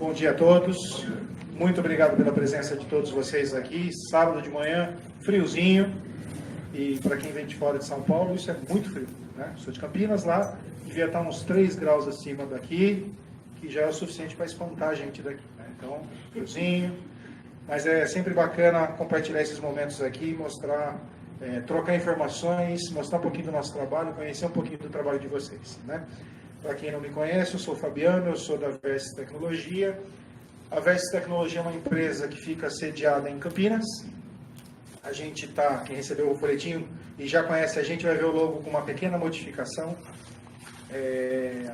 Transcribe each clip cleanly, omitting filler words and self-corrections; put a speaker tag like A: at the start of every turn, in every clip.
A: Bom dia a todos. Muito obrigado pela presença de todos vocês aqui. Sábado de manhã, friozinho. E para quem vem de fora de São Paulo, isso é muito frio, né? Sou de Campinas, lá devia estar uns 3 graus acima daqui, que já é o suficiente para espantar a gente daqui, né? Então, friozinho. Mas é sempre bacana compartilhar esses momentos aqui, mostrar, trocar informações, mostrar um pouquinho do nosso trabalho, conhecer um pouquinho do trabalho de vocês, né? Para quem não me conhece, eu sou o Fabiano, eu sou da Versis Tecnologia. A Versis Tecnologia é uma empresa que fica sediada em Campinas. A gente está, quem recebeu o folhetinho e já conhece a gente, vai ver o logo com uma pequena modificação.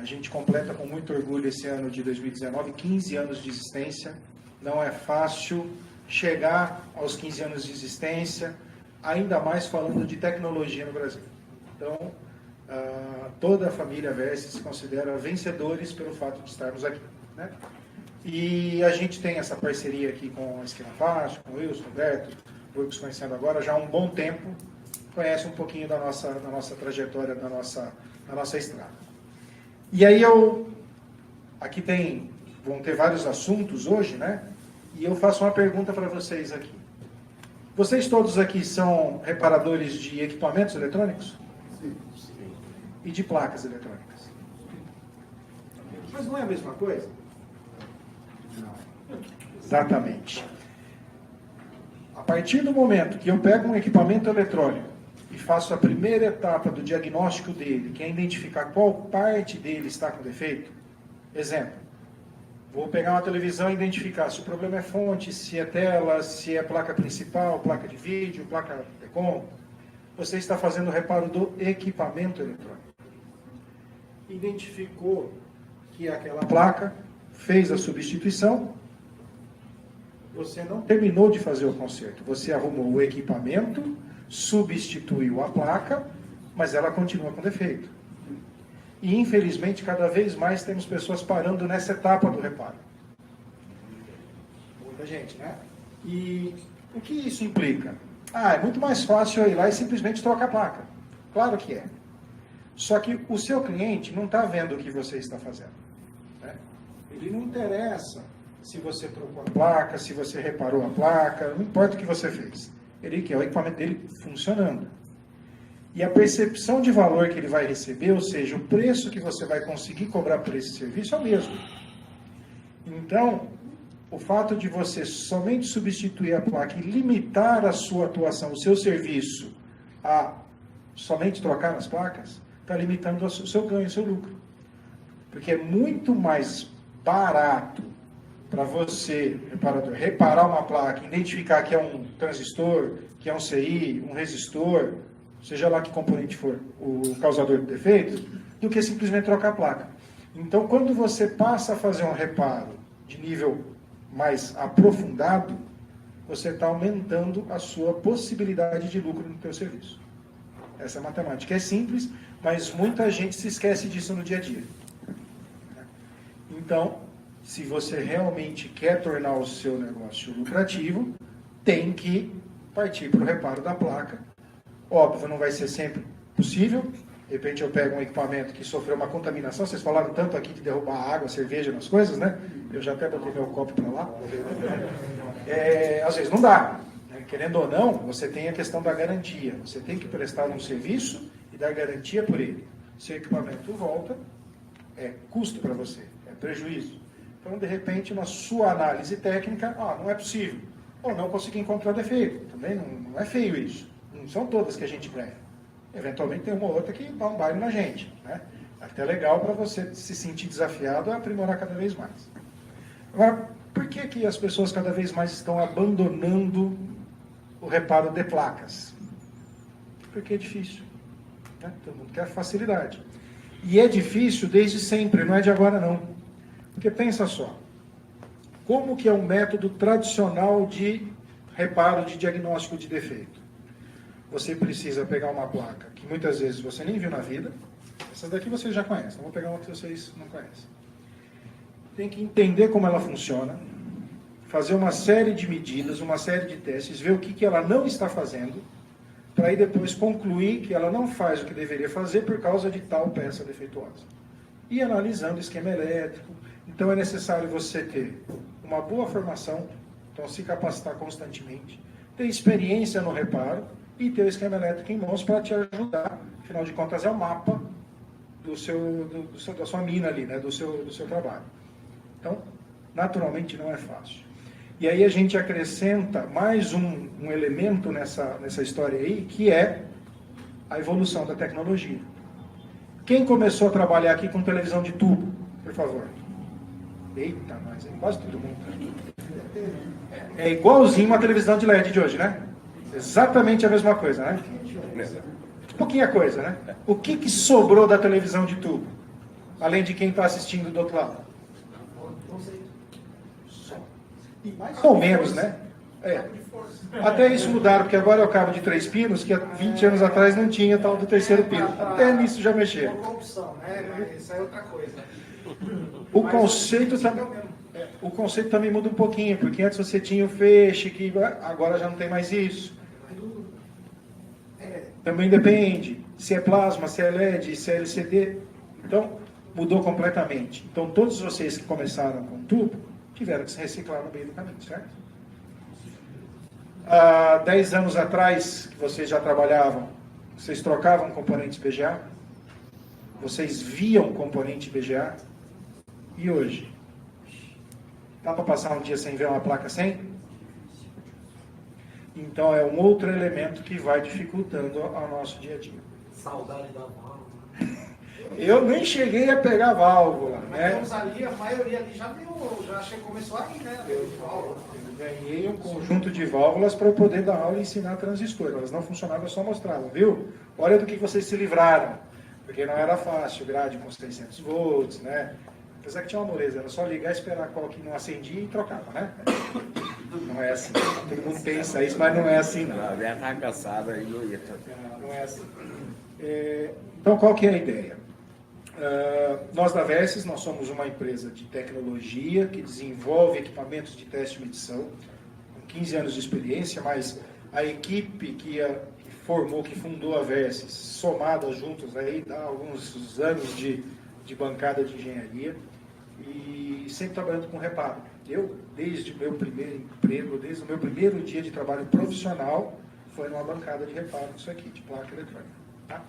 A: A gente completa com muito orgulho esse ano de 2019, 15 anos de existência. Não é fácil chegar aos 15 anos de existência, ainda mais falando de tecnologia no Brasil. Então, toda a família Versis se considera vencedores pelo fato de estarmos aqui, né? E a gente tem essa parceria aqui com a Esquina Fácil, com o Wilson, com o Berto, os conhecendo agora já há um bom tempo, conhece um pouquinho da nossa trajetória, da nossa estrada. E aí aqui vão ter vários assuntos hoje, né? E eu faço uma pergunta para vocês aqui. Vocês todos aqui são reparadores de equipamentos eletrônicos?
B: Sim.
A: E de placas eletrônicas? Mas não é a mesma coisa? Não. Exatamente. A partir do momento que eu pego um equipamento eletrônico e faço a primeira etapa do diagnóstico dele, que é identificar qual parte dele está com defeito, exemplo, vou pegar uma televisão e identificar se o problema é fonte, se é tela, se é placa principal, placa de vídeo, placa Tecom. Você está fazendo o reparo do equipamento eletrônico. Identificou que aquela placa fez a substituição, você não terminou de fazer o conserto. Você arrumou o equipamento, substituiu a placa, mas ela continua com defeito. E, infelizmente, cada vez mais temos pessoas parando nessa etapa do reparo. Muita gente, né? E o que isso implica? É muito mais fácil eu ir lá e simplesmente trocar a placa. Claro que é. Só que o seu cliente não está vendo o que você está fazendo, né? Ele não interessa se você trocou a placa, se você reparou a placa, não importa o que você fez. Ele quer o equipamento dele funcionando. E a percepção de valor que ele vai receber, ou seja, o preço que você vai conseguir cobrar por esse serviço é o mesmo. Então, o fato de você somente substituir a placa e limitar a sua atuação, o seu serviço, a somente trocar as placas, está limitando o seu ganho, o seu lucro. Porque é muito mais barato para você, reparador, reparar uma placa, identificar que é um transistor, que é um CI, um resistor, seja lá que componente for o causador de defeito, do que simplesmente trocar a placa. Então, quando você passa a fazer um reparo de nível mais aprofundado, você está aumentando a sua possibilidade de lucro no seu serviço. Essa matemática é simples, mas muita gente se esquece disso no dia a dia. Então, se você realmente quer tornar o seu negócio lucrativo, tem que partir para o reparo da placa. Óbvio, não vai ser sempre possível. De repente eu pego um equipamento que sofreu uma contaminação. Vocês falaram tanto aqui de derrubar água, cerveja nas coisas, né? Eu já até botei meu copo para lá. Às vezes não dá, né? Querendo ou não, você tem a questão da garantia. Você tem que prestar um serviço e dar garantia por ele. Se o equipamento volta, é custo para você, é prejuízo. Então, de repente, na sua análise técnica, não é possível. Ou não consegui encontrar defeito. Também não é feio isso. Não são todas que a gente ganha. Eventualmente tem uma ou outra que dá um baile na gente, né? Até legal para você se sentir desafiado a aprimorar cada vez mais. Agora, por que as pessoas cada vez mais estão abandonando o reparo de placas? Porque é difícil, né? Todo mundo quer facilidade. E é difícil desde sempre, não é de agora não. Porque pensa só, como que é um método tradicional de reparo, de diagnóstico de defeito? Você precisa pegar uma placa que muitas vezes você nem viu na vida. Essas daqui vocês já conhecem, não vou pegar uma que vocês não conhecem. Tem que entender como ela funciona, fazer uma série de medidas, uma série de testes, ver o que ela não está fazendo, para aí depois concluir que ela não faz o que deveria fazer por causa de tal peça defeituosa. e analisando esquema elétrico. Então é necessário você ter uma boa formação, então se capacitar constantemente, ter experiência no reparo e ter o esquema elétrico em mãos para te ajudar. Afinal de contas, é o mapa da sua mina ali, né? do seu trabalho. Então, naturalmente não é fácil. E aí a gente acrescenta mais um elemento nessa história aí, que é a evolução da tecnologia. Quem começou a trabalhar aqui com televisão de tubo, por favor? Eita, mas é quase todo mundo. É igualzinho uma televisão de LED de hoje, né? Exatamente a mesma coisa, né? Pouquinha coisa, né? O que sobrou da televisão de tubo? Além de quem está assistindo do outro lado? Ou menos, né? É. Até isso mudaram, porque agora é o cabo de 3 pinos, que há 20 anos atrás não tinha tal do terceiro pino. Até nisso já mexeram.
B: Isso é outra coisa.
A: O conceito também muda um pouquinho, porque antes você tinha o feixe, que agora já não tem mais isso. Também depende se é plasma, se é LED, se é LCD. Então, mudou completamente. Então, todos vocês que começaram com tubo, tiveram que se reciclar no meio do caminho, certo? Há 10 anos atrás, que vocês já trabalhavam, vocês trocavam componentes BGA? Vocês viam componente BGA? E hoje? Dá para passar um dia sem ver uma placa sem? Então é um outro elemento que vai dificultando o nosso dia a dia.
B: Saudade da válvula.
A: Eu nem cheguei a pegar válvula, né?
B: Mas ali, a maioria ali já começou aí, né?
A: Eu ganhei um conjunto de válvulas para eu poder dar aula e ensinar transistor. Elas não funcionavam, eu só mostrava, viu? Olha do que vocês se livraram. Porque não era fácil, grade com 600 volts, né? Apesar que tinha uma moleza, era só ligar, esperar qual que não acendia e trocava, né? Não é assim. Todo mundo pensa isso, mas não é assim, não.
C: Não
A: é assim. Então, qual que é a ideia? Nós da Versys, nós somos uma empresa de tecnologia que desenvolve equipamentos de teste e medição, com 15 anos de experiência, mas a equipe que formou, que fundou a Versys, somada juntos, aí dá alguns anos de bancada de engenharia, e sempre trabalhando com reparo. Eu, desde o meu primeiro emprego, desde o meu primeiro dia de trabalho profissional, foi numa bancada de reparo disso aqui, de placa eletrônica. Tá?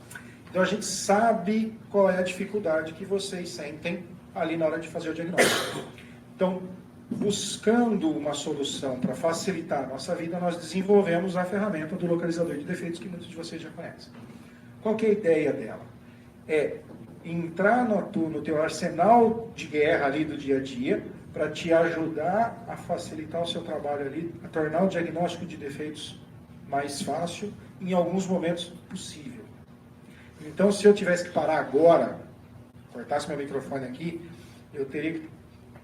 A: Então a gente sabe qual é a dificuldade que vocês sentem ali na hora de fazer o diagnóstico. Então, buscando uma solução para facilitar a nossa vida, nós desenvolvemos a ferramenta do localizador de defeitos que muitos de vocês já conhecem. Qual que é a ideia dela? É entrar no teu arsenal de guerra ali do dia a dia para te ajudar a facilitar o seu trabalho ali, a tornar o diagnóstico de defeitos mais fácil, em alguns momentos possível. Então, se eu tivesse que parar agora, cortasse meu microfone aqui, eu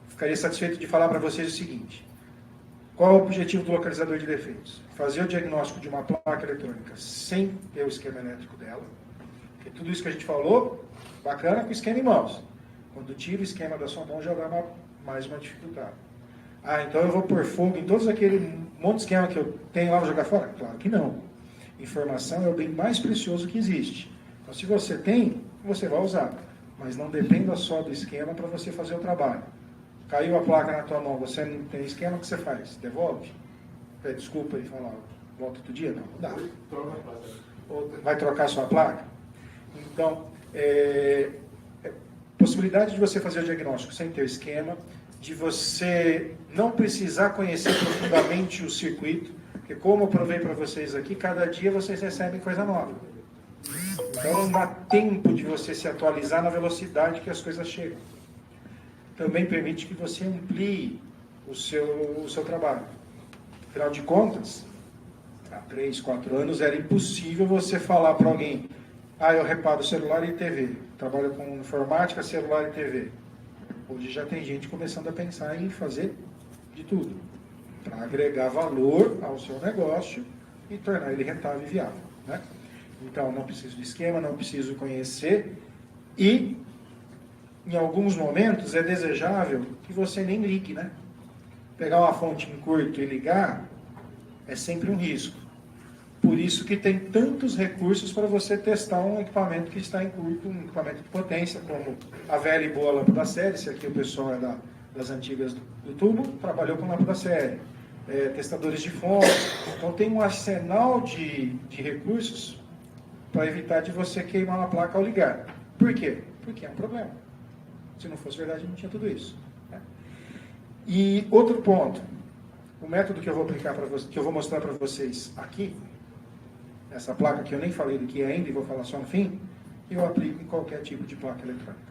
A: ficaria satisfeito de falar para vocês o seguinte: qual é o objetivo do localizador de defeitos? Fazer o diagnóstico de uma placa eletrônica sem ter o esquema elétrico dela, porque tudo isso que a gente falou, bacana com o esquema em mãos. Quando tira o esquema da sua mão, já dá mais uma dificuldade. Então eu vou pôr fogo em todos aquele monte de esquema que eu tenho lá, vou jogar fora? Claro que não. Informação é o bem mais precioso que existe. Então, se você tem, você vai usar. Mas não dependa só do esquema para você fazer o trabalho. Caiu a placa na tua mão, você não tem esquema, o que você faz? Devolve? Pede desculpa e fala, volta outro dia? Não dá. Ou vai trocar a sua placa? Então, possibilidade de você fazer o diagnóstico sem ter esquema, de você não precisar conhecer profundamente o circuito, porque como eu provei para vocês aqui, cada dia vocês recebem coisa nova. Então não dá tempo de você se atualizar na velocidade que as coisas chegam. Também permite que você amplie o seu trabalho. Afinal de contas, há 3, 4 anos era impossível você falar para alguém: eu reparo celular e TV. Trabalho com informática, celular e TV. Hoje já tem gente começando a pensar em fazer de tudo, para agregar valor ao seu negócio e tornar ele rentável e viável, né? Então, não preciso de esquema, não preciso conhecer, e em alguns momentos é desejável que você nem ligue, né? Pegar uma fonte em curto e ligar é sempre um risco. Por isso que tem tantos recursos para você testar um equipamento que está em curto, um equipamento de potência, como a velha e boa lâmpada série. Esse aqui o pessoal é das antigas do tubo, trabalhou com lâmpada série. Testadores de fonte. Então tem um arsenal de recursos para evitar de você queimar uma placa ao ligar. Por quê? Porque é um problema. Se não fosse verdade, não tinha tudo isso. Né? E outro ponto, o método que eu vou aplicar para vocês, que eu vou mostrar para vocês aqui, essa placa que eu nem falei do que é ainda e vou falar só no fim, eu aplico em qualquer tipo de placa eletrônica.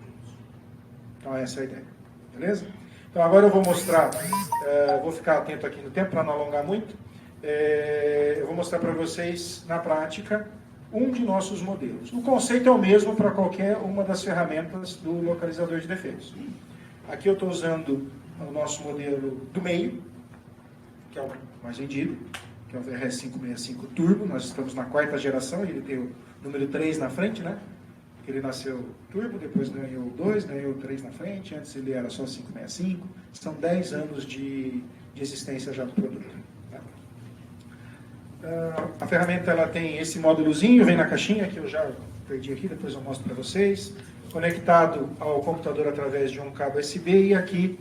A: Então essa é a ideia. Beleza? Então agora eu vou mostrar, vou ficar atento aqui no tempo para não alongar muito, eu vou mostrar para vocês na prática um de nossos modelos. O conceito é o mesmo para qualquer uma das ferramentas do localizador de defeitos. Aqui eu estou usando o nosso modelo do meio, que é o mais vendido, que é o VRS565 Turbo. Nós estamos na 4ª geração, ele tem o número 3 na frente, né? Ele nasceu Turbo, depois ganhou 2, ganhou 3 na frente, antes ele era só 565. São 10 anos de existência já do produto. Né? A ferramenta ela tem esse módulozinho, vem na caixinha, que eu já perdi aqui, depois eu mostro para vocês. Conectado ao computador através de um cabo USB, e aqui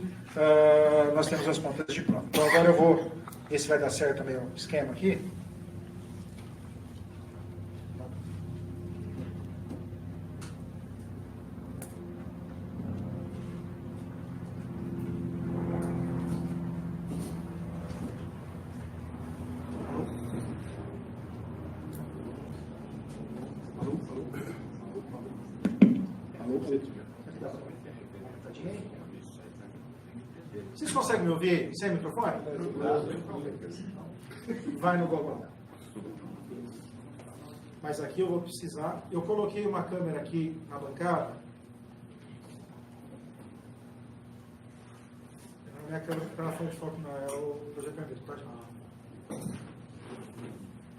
A: nós temos as pontas de prova. Então agora eu vou, esse vai dar certo também o esquema aqui. Vocês conseguem me ouvir sem microfone? Vai no Google. Mas aqui eu vou precisar. Eu coloquei uma câmera aqui na bancada. Não é a minha câmera que está na frente de foco, não. É o projetor. Tá de mal.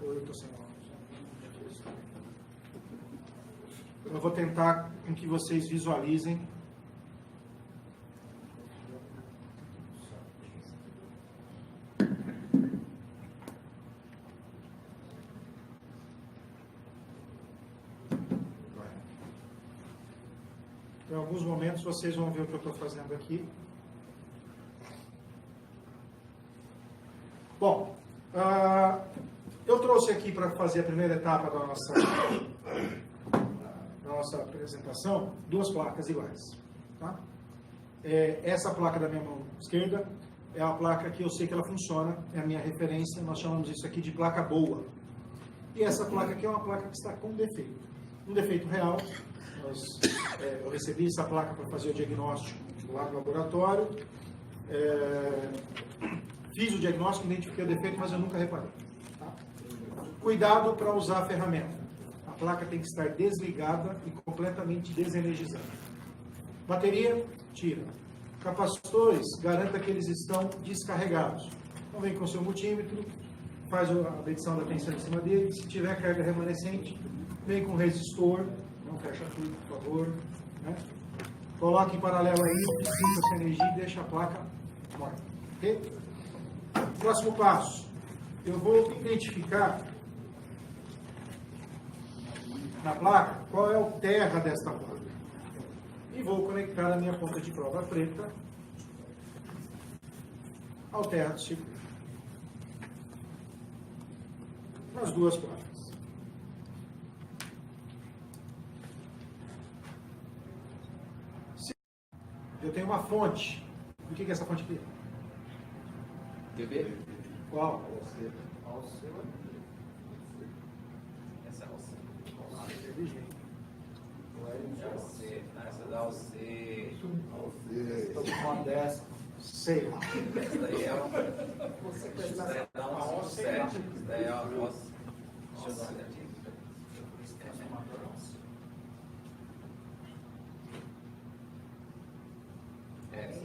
A: Ou eu estou sem óculos. Eu vou tentar com que vocês visualizem. Em alguns momentos vocês vão ver o que eu estou fazendo aqui. Bom, eu trouxe aqui para fazer a primeira etapa da nossa apresentação, 2 placas iguais. Tá? Essa placa da minha mão esquerda é a placa que eu sei que ela funciona, é a minha referência, nós chamamos isso aqui de placa boa. E essa placa aqui é uma placa que está com defeito. Um defeito real. Eu recebi essa placa para fazer o diagnóstico lá no laboratório. Fiz o diagnóstico, identifiquei o defeito, mas eu nunca reparei. Tá? Cuidado para usar a ferramenta. A placa tem que estar desligada e completamente desenergizada. Bateria, tira. Capacitores, garanta que eles estão descarregados. Então vem com o seu multímetro, faz a medição da tensão em cima dele. Se tiver carga remanescente, vem com o resistor. Não fecha tudo, por favor. Né? Coloque em paralelo aí, sinta essa energia e deixa a placa morta. Okay? Próximo passo. Eu vou identificar na placa qual é o terra desta placa. E vou conectar a minha ponta de prova preta ao terra do circuito. Nas 2 placas. Eu tenho uma fonte. O que é essa fonte aqui?
C: TV?
A: Qual?
C: Essa é você. Essa da você.
B: Estou com uma dessa.
A: Sei.
C: Essa daí é uma. Essa daí é uma 7. Essa daí é uma. Deixa eu dar uma olhadinha.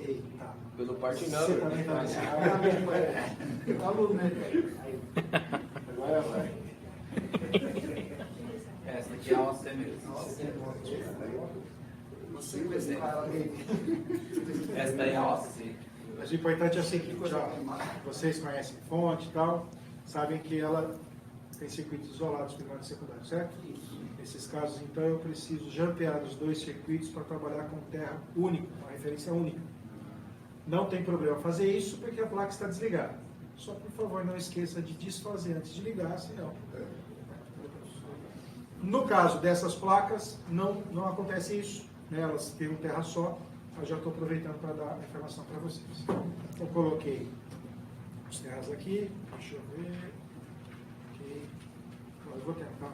B: Eita.
C: Pelo parte não.
A: Você também está nesse
B: Tá aluno, né?
A: Agora vai.
C: Essa daqui é a você mesmo. Essa daí é a você.
A: Mas o importante é assim que já vocês conhecem a fonte e tal, sabem que ela têm circuitos isolados, primário e secundário, certo? Nesses casos, então, eu preciso jampear os dois circuitos para trabalhar com terra única, uma referência única. Não tem problema fazer isso, porque a placa está desligada. Só, por favor, não esqueça de desfazer antes de ligar, senão... No caso dessas placas, não acontece isso, né? Elas têm um terra só. Eu já estou aproveitando para dar a informação para vocês. Eu coloquei os terras aqui, deixa eu ver. Ok. Agora eu vou tentar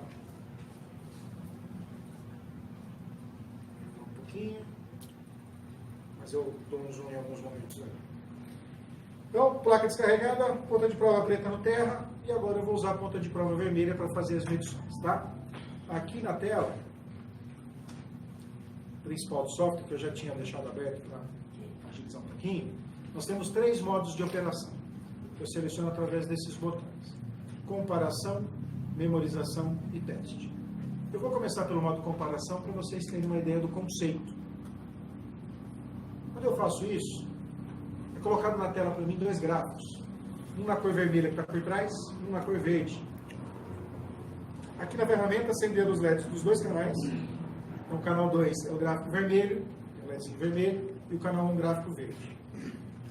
A: um pouquinho, mas eu dou um zoom em alguns momentos aí. Então, placa descarregada, ponta de prova preta no terra, e agora eu vou usar a ponta de prova vermelha para fazer as medições, tá? Aqui na tela principal do software, que eu já tinha deixado aberto para agilizar um pouquinho, nós temos 3 modos de operação. Eu seleciono através desses botões: comparação, memorização e teste. Eu vou começar pelo modo comparação para vocês terem uma ideia do conceito. Quando eu faço isso, é colocado na tela para mim 2 gráficos. Um na cor vermelha que está por trás, um na cor verde. Aqui na ferramenta, acender os LEDs dos 2 canais. Então, o canal 2 é o gráfico vermelho, o LEDzinho vermelho, e o canal 1 gráfico verde.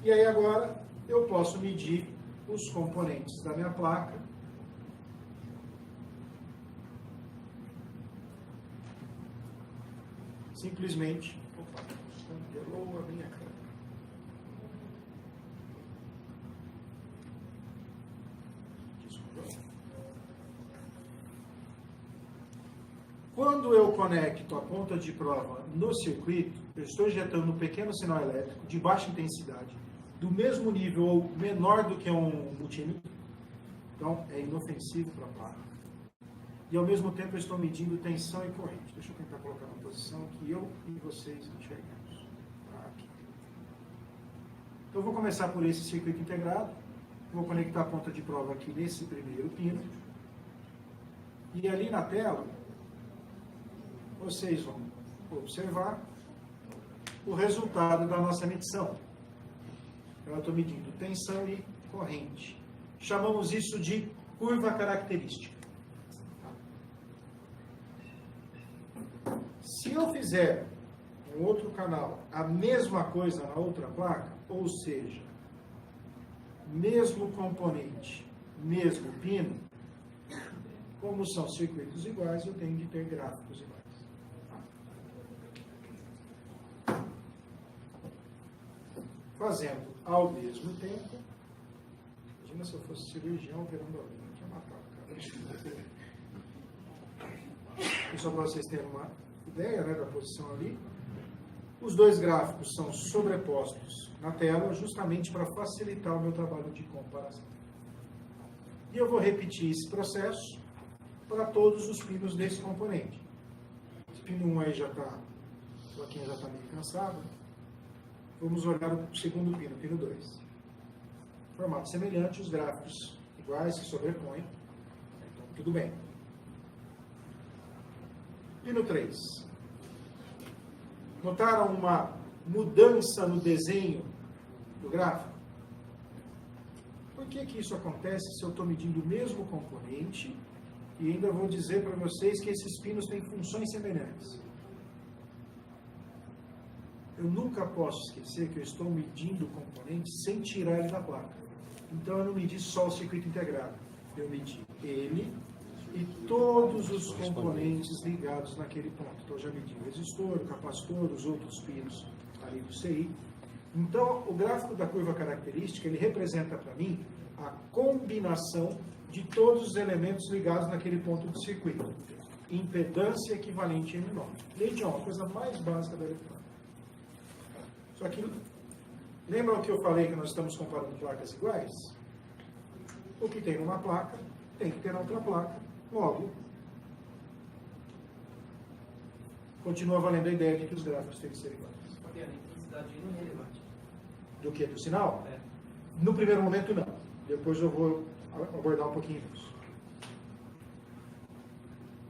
A: E aí agora eu posso medir os componentes da minha placa. Simplesmente, opa, cancelou a minha câmera. Quando eu conecto a ponta de prova no circuito, eu estou injetando um pequeno sinal elétrico de baixa intensidade, do mesmo nível ou menor do que um multímetro. Então, é inofensivo para a placa. E, ao mesmo tempo, eu estou medindo tensão e corrente. Deixa eu tentar colocar uma posição que eu e vocês enxergamos. Aqui. Então, eu vou começar por esse circuito integrado. Vou conectar a ponta de prova aqui nesse primeiro pino. E ali na tela, vocês vão observar o resultado da nossa medição. Eu estou medindo tensão e corrente. Chamamos isso de curva característica. Se eu fizer em outro canal a mesma coisa na outra placa, ou seja, mesmo componente, mesmo pino, como são circuitos iguais, eu tenho de ter gráficos iguais. Fazendo ao mesmo tempo, imagina se eu fosse cirurgião operando alguém, eu tinha matado o cara. E só para vocês terem uma ideia, né, da posição ali, os 2 gráficos são sobrepostos na tela justamente para facilitar o meu trabalho de comparação. E eu vou repetir esse processo para todos os pinos desse componente. Esse pino 1 aí já está, a plaquinha já está meio cansada. Vamos olhar o segundo pino, pino 2. Formato semelhante, os gráficos iguais, se sobrepõem. Então, tudo bem. Pino 3. Notaram uma mudança no desenho do gráfico? Por que isso acontece se eu estou medindo o mesmo componente e ainda vou dizer para vocês que esses pinos têm funções semelhantes? Eu nunca posso esquecer que eu estou medindo o componente sem tirar ele da placa. Então, eu não medi só o circuito integrado. Eu medi ele e todos os componentes ligados naquele ponto. Então, eu já medi o resistor, o capacitor, os outros pinos ali do CI. Então, o gráfico da curva característica, ele representa para mim a combinação de todos os elementos ligados naquele ponto do circuito. Impedância equivalente a M9. Lei de Ohm, a coisa mais básica da eletrônica. Só que, lembram que eu falei que nós estamos comparando placas iguais? O que tem numa placa, tem que ter na outra placa. Logo, continua valendo a ideia de que os gráficos têm que ser iguais.
C: Porque a intensidade não é relevante.
A: Do que? Do sinal?
C: É.
A: No primeiro momento, não. Depois eu vou abordar um pouquinho isso.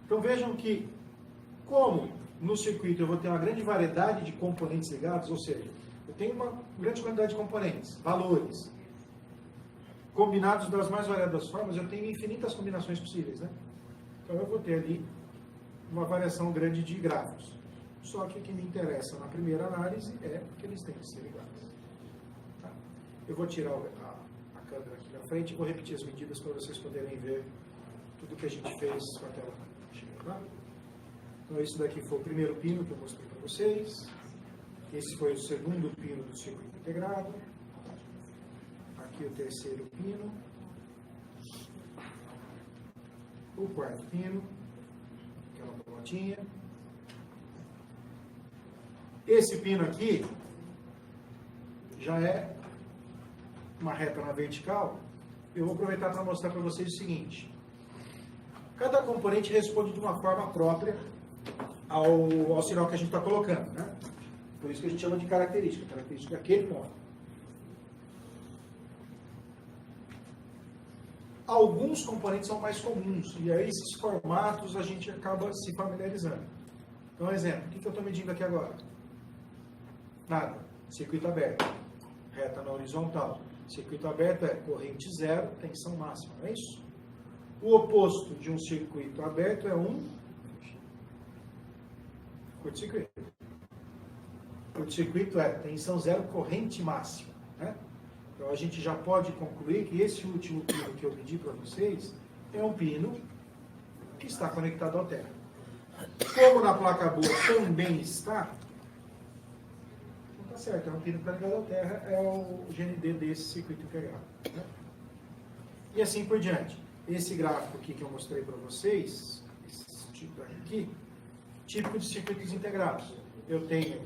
A: Então, vejam que, como no circuito eu vou ter uma grande variedade de componentes ligados, ou seja, eu tenho uma grande quantidade de componentes, valores. combinados das mais variadas formas, eu tenho infinitas combinações possíveis, né? Então eu vou ter ali uma variação grande de gráficos. Só que o que me interessa na primeira análise é que eles têm que ser iguais. Tá? Eu vou tirar a câmera aqui na frente e vou repetir as medidas para vocês poderem ver tudo que a gente fez com a tela cheia. Tá? Então, isso daqui foi o primeiro pino que eu mostrei para vocês. Esse foi o segundo pino do circuito integrado. Aqui o terceiro pino. O quarto pino. Aquela bolotinha. Esse pino aqui já é uma reta na vertical. Eu vou aproveitar para mostrar para vocês o seguinte. Cada componente responde de uma forma própria ao sinal que a gente está colocando, né? Por isso que a gente chama de característica daquele ponto. Alguns componentes são mais comuns, e aí esses formatos a gente acaba se familiarizando. Então, exemplo, o que eu estou medindo aqui agora? Nada. Circuito aberto. Reta na horizontal. Circuito aberto é corrente zero, tensão máxima, não é isso? O oposto de um circuito aberto é um curto-circuito. Curto-circuito é tensão zero, corrente máxima, né? Então a gente já pode concluir que esse último pino que eu pedi para vocês é um pino que está conectado à terra. Como na placa boa também está, não está certo, é um pino conectado à terra, é o GND desse circuito integrado, né? E assim por diante. Esse gráfico aqui que eu mostrei para vocês, esse tipo aqui, típico de circuitos integrados. Eu tenho,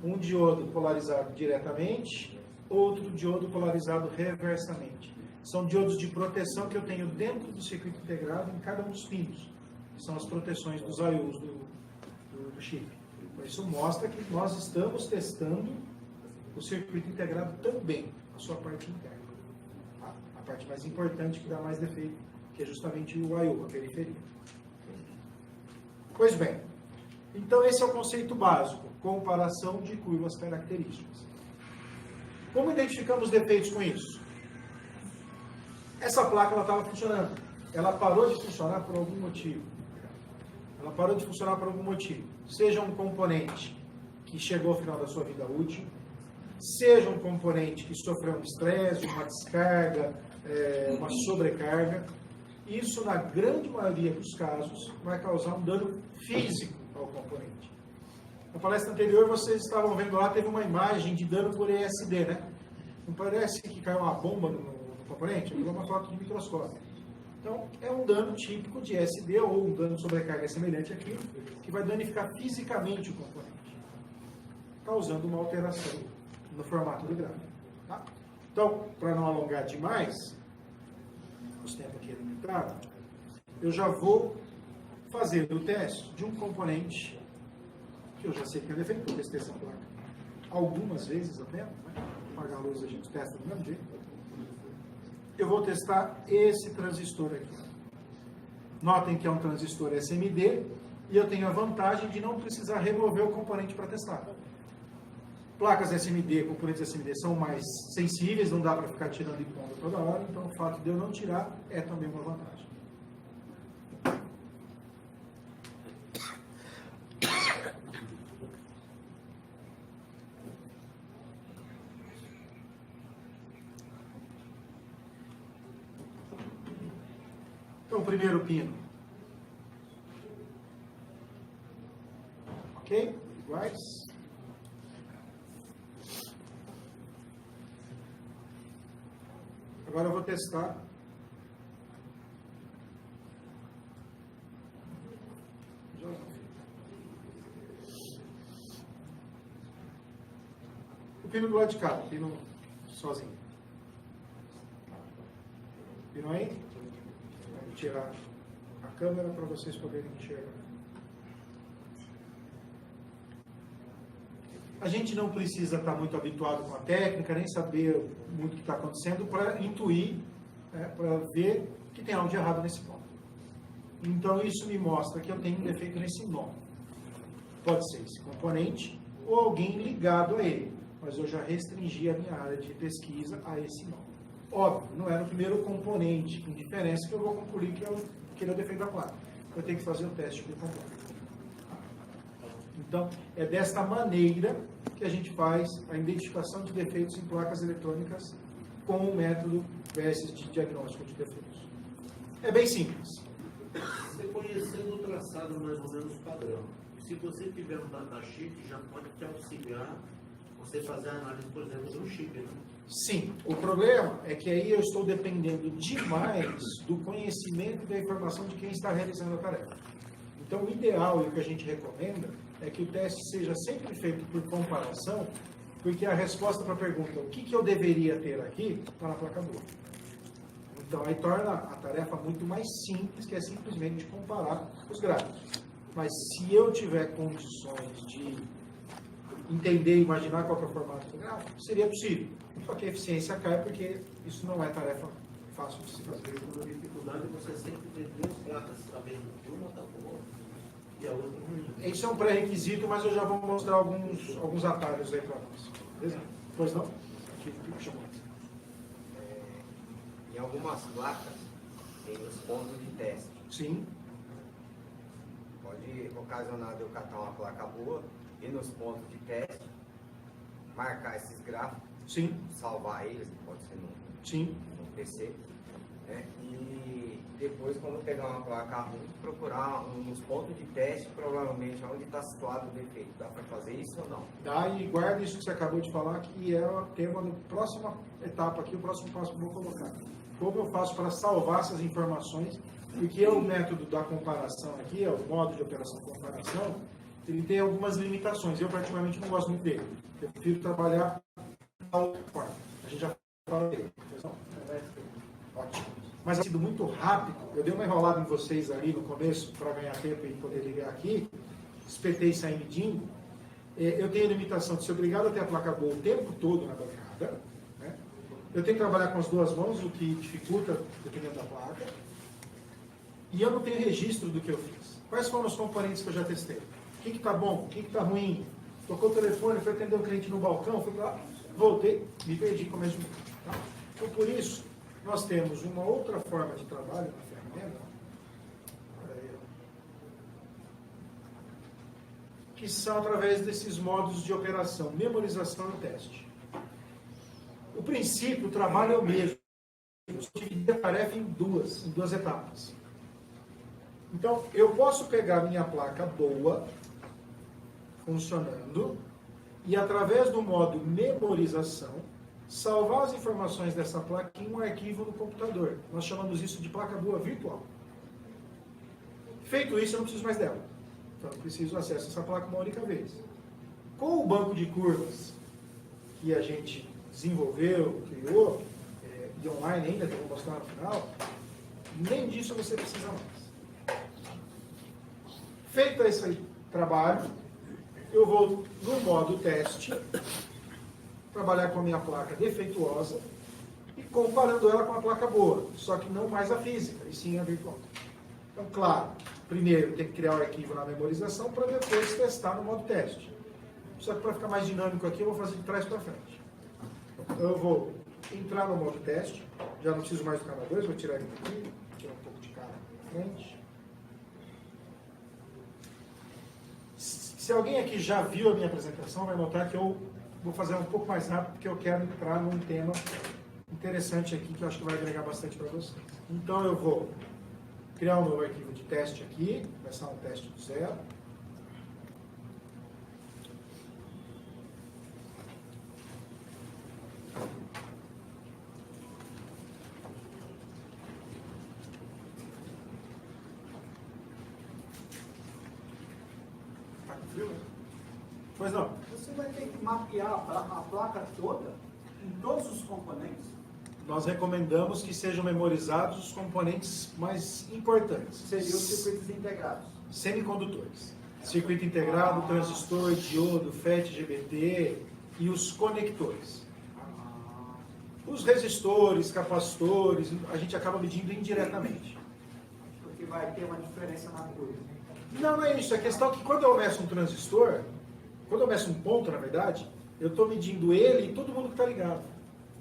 A: um diodo polarizado diretamente, outro diodo polarizado reversamente. São diodos de proteção que eu tenho dentro do circuito integrado em cada um dos pinos. São as proteções dos IOs do chip. Isso mostra que nós estamos testando o circuito integrado também, a sua parte interna. A parte mais importante que dá mais defeito, que é justamente o I/O, a periferia. Pois bem, então esse é o conceito básico, comparação de curvas características. Como identificamos defeitos com isso? Essa placa estava funcionando, ela parou de funcionar por algum motivo. Ela parou de funcionar por algum motivo. Seja um componente que chegou ao final da sua vida útil, seja um componente que sofreu um estresse, uma descarga, uma sobrecarga. Isso, na grande maioria dos casos, vai causar um dano físico ao componente. Na palestra anterior, vocês estavam vendo lá, teve uma imagem de dano por ESD, né? Não parece que caiu uma bomba no componente? Aquilo é uma foto de microscópio. Então, é um dano típico de ESD ou um dano de sobrecarga semelhante àquilo, que vai danificar fisicamente o componente, causando uma alteração no formato do gráfico. Tá? Então, para não alongar demais, os tempos aqui é limitado, eu já vou fazer o teste de um componente que eu já sei que é defeito, eu testei essa placa algumas vezes apenas, né? Apagar a luz a gente testa do mesmo jeito. Eu vou testar esse transistor aqui. Notem que é um transistor SMD e eu tenho a vantagem de não precisar remover o componente para testar. Placas SMD, componentes SMD são mais sensíveis, não dá para ficar tirando e pondo toda hora, então o fato de eu não tirar é também uma vantagem. Então, o primeiro pino. Ok? Iguais. Agora eu vou testar o pino do lado de cá, o pino sozinho. Pino aí? Vou tirar a câmera para vocês poderem enxergar. A gente não precisa estar muito habituado com a técnica, nem saber muito o que está acontecendo para intuir, né, para ver que tem algo de errado nesse ponto. Então, isso me mostra que eu tenho um defeito nesse nó. Pode ser esse componente ou alguém ligado a ele. mas eu já restringi a minha área de pesquisa a esse nó. Óbvio, não é no primeiro componente, com diferença, que eu vou concluir que ele é o defeito da placa. Eu tenho que fazer o teste por completo. Então, é desta maneira que a gente faz a identificação de defeitos em placas eletrônicas com o método VS de diagnóstico de defeitos. É bem simples.
D: Você conhecendo o traçado mais ou menos padrão, se você tiver um datasheet, já pode te auxiliar você fazer a análise, por exemplo, do chip, né?
A: Sim, o problema é que aí eu estou dependendo demais do conhecimento e da informação de quem está realizando a tarefa. Então, o ideal e o que a gente recomenda é que o teste seja sempre feito por comparação, porque a resposta para a pergunta, o que eu deveria ter aqui, está na placa boa. Então, aí torna a tarefa muito mais simples, que é simplesmente comparar os gráficos. Mas se eu tiver condições de entender e imaginar qual é o formato do gráfico, seria possível. Só que a eficiência cai porque isso não é tarefa fácil de se fazer.
D: A dificuldade é você sempre ter duas placas, sabendo que uma está boa e a outra ruim.
A: Isso é um pré-requisito, mas eu já vou mostrar alguns atalhos aí para nós. Beleza? Pois não? Aqui, chamou.
C: Em algumas placas, tem os pontos de teste.
A: Sim.
C: Pode ocasionar de eu catar uma placa boa, ir nos pontos de teste, marcar esses gráficos,
A: Sim.
C: salvar eles, pode ser
A: Sim.
C: no PC, né? E depois, quando pegar uma placa ruim, procurar nos pontos de teste, provavelmente onde está situado o defeito. Dá para fazer isso ou não?
A: Dá, e guarda isso que você acabou de falar, que é o tema da próxima etapa aqui, o próximo passo que eu vou colocar. Como eu faço para salvar essas informações, porque é o método da comparação aqui, é o modo de operação de comparação, ele tem algumas limitações. Eu, particularmente, não gosto muito dele. Eu prefiro trabalhar da outra forma. A gente já falou dele. Ótimo. Mas, sido muito rápido, eu dei uma enrolada em vocês ali no começo, para ganhar tempo e poder ligar aqui, espetei e saí medindo. Eu tenho a limitação de ser obrigado a ter a placa boa o tempo todo na bancada, né? Eu tenho que trabalhar com as duas mãos, o que dificulta, dependendo da placa. E eu não tenho registro do que eu fiz. Quais foram os componentes que eu já testei? O que está bom? O que está ruim? Tocou o telefone, fui atender o cliente no balcão, fui lá, voltei, me perdi começo de mês. Tá? Então, por isso, nós temos uma outra forma de trabalho na ferramenta, que são através desses modos de operação, memorização e teste. O princípio, o trabalho é o mesmo. Eu dividi a tarefa em duas etapas. Então, eu posso pegar minha placa boa, funcionando, e através do modo memorização, salvar as informações dessa placa em um arquivo no computador. Nós chamamos isso de placa boa virtual. Feito isso, eu não preciso mais dela. Então, eu preciso acesso a essa placa uma única vez. Com o banco de curvas que a gente desenvolveu, criou, e online ainda, que eu vou mostrar no final, nem disso você precisa mais. Feito esse trabalho, eu vou no modo teste, trabalhar com a minha placa defeituosa e comparando ela com a placa boa, só que não mais a física, e sim a virtual. Então, claro, primeiro tem que criar o arquivo na memorização para depois testar no modo teste. Só que para ficar mais dinâmico aqui, eu vou fazer de trás para frente. Então, eu vou entrar no modo teste, já não preciso mais do canal 2, vou tirar ele daqui, tirar um pouco de cara na frente. Se alguém aqui já viu a minha apresentação, vai notar que eu vou fazer um pouco mais rápido, porque eu quero entrar num tema interessante aqui, que eu acho que vai agregar bastante para você. Então, eu vou criar um novo arquivo de teste aqui, começar um teste do zero. Tá com frio, né? Pois não.
B: Você vai ter que mapear a placa toda, em todos os componentes.
A: Nós recomendamos que sejam memorizados os componentes mais importantes.
B: Seriam os circuitos integrados.
A: Semicondutores. Circuito integrado, transistor, diodo, FET, GBT e os conectores. Os resistores, capacitores, a gente acaba medindo indiretamente.
B: Porque vai ter uma diferença na curva.
A: Não é isso. A questão é que quando eu meço um transistor, quando eu meço um ponto, na verdade, eu estou medindo ele e todo mundo que está ligado.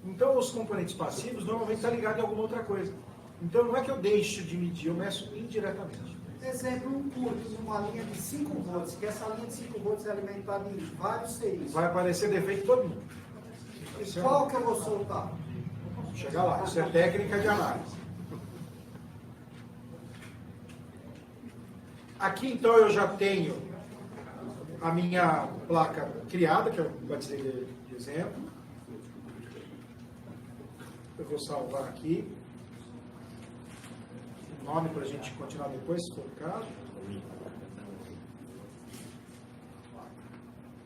A: Então, os componentes passivos normalmente estão ligados em alguma outra coisa. Então, não é que eu deixo de medir, eu meço indiretamente.
B: Exemplo, um curto numa linha de 5 volts, que essa linha de 5 volts é alimentada em vários CIs.
A: Vai aparecer defeito em todo mundo.
B: E qual que eu vou soltar?
A: Chegar lá, isso é técnica de análise. Aqui, então, eu já tenho a minha placa criada, que eu batizei de exemplo. Eu vou salvar aqui o nome para a gente continuar depois, se for o caso.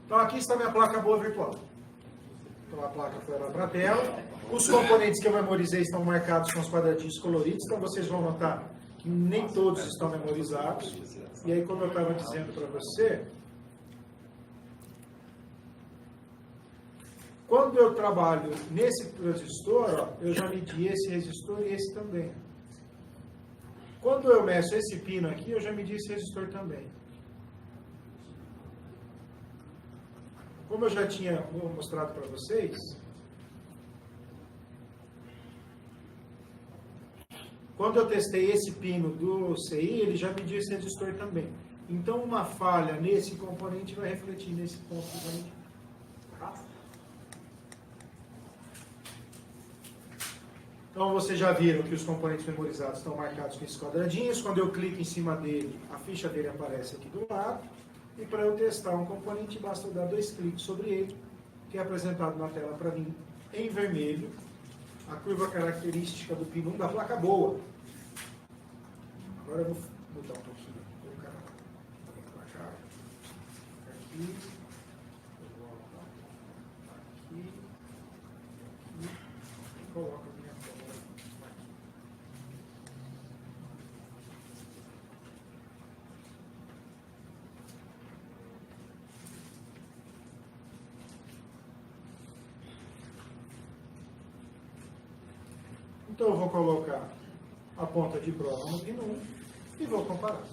A: Então, aqui está a minha placa boa virtual. Então, a placa foi lá para a tela. Os componentes que eu memorizei estão marcados com os quadradinhos coloridos, então vocês vão notar que nem todos estão memorizados. E aí, como eu estava dizendo para você, quando eu trabalho nesse transistor, ó, eu já medi esse resistor e esse também. Quando eu meço esse pino aqui, eu já medi esse resistor também. Como eu já tinha mostrado para vocês, quando eu testei esse pino do CI, ele já mediu esse resistor também. Então, uma falha nesse componente vai refletir nesse ponto que vai medir. Então, vocês já viram que os componentes memorizados estão marcados com esses quadradinhos. Quando eu clico em cima dele, a ficha dele aparece aqui do lado. E para eu testar um componente, basta eu dar 2 cliques sobre ele, que é apresentado na tela para mim em vermelho, a curva característica do pino 1 da placa boa. Agora eu vou mudar um pouquinho. Vou colocar para cá. Aqui. Eu vou aqui. Aqui. E coloco a minha tela aqui. Então eu vou colocar a ponta de prova no pino 1 e vou comparar.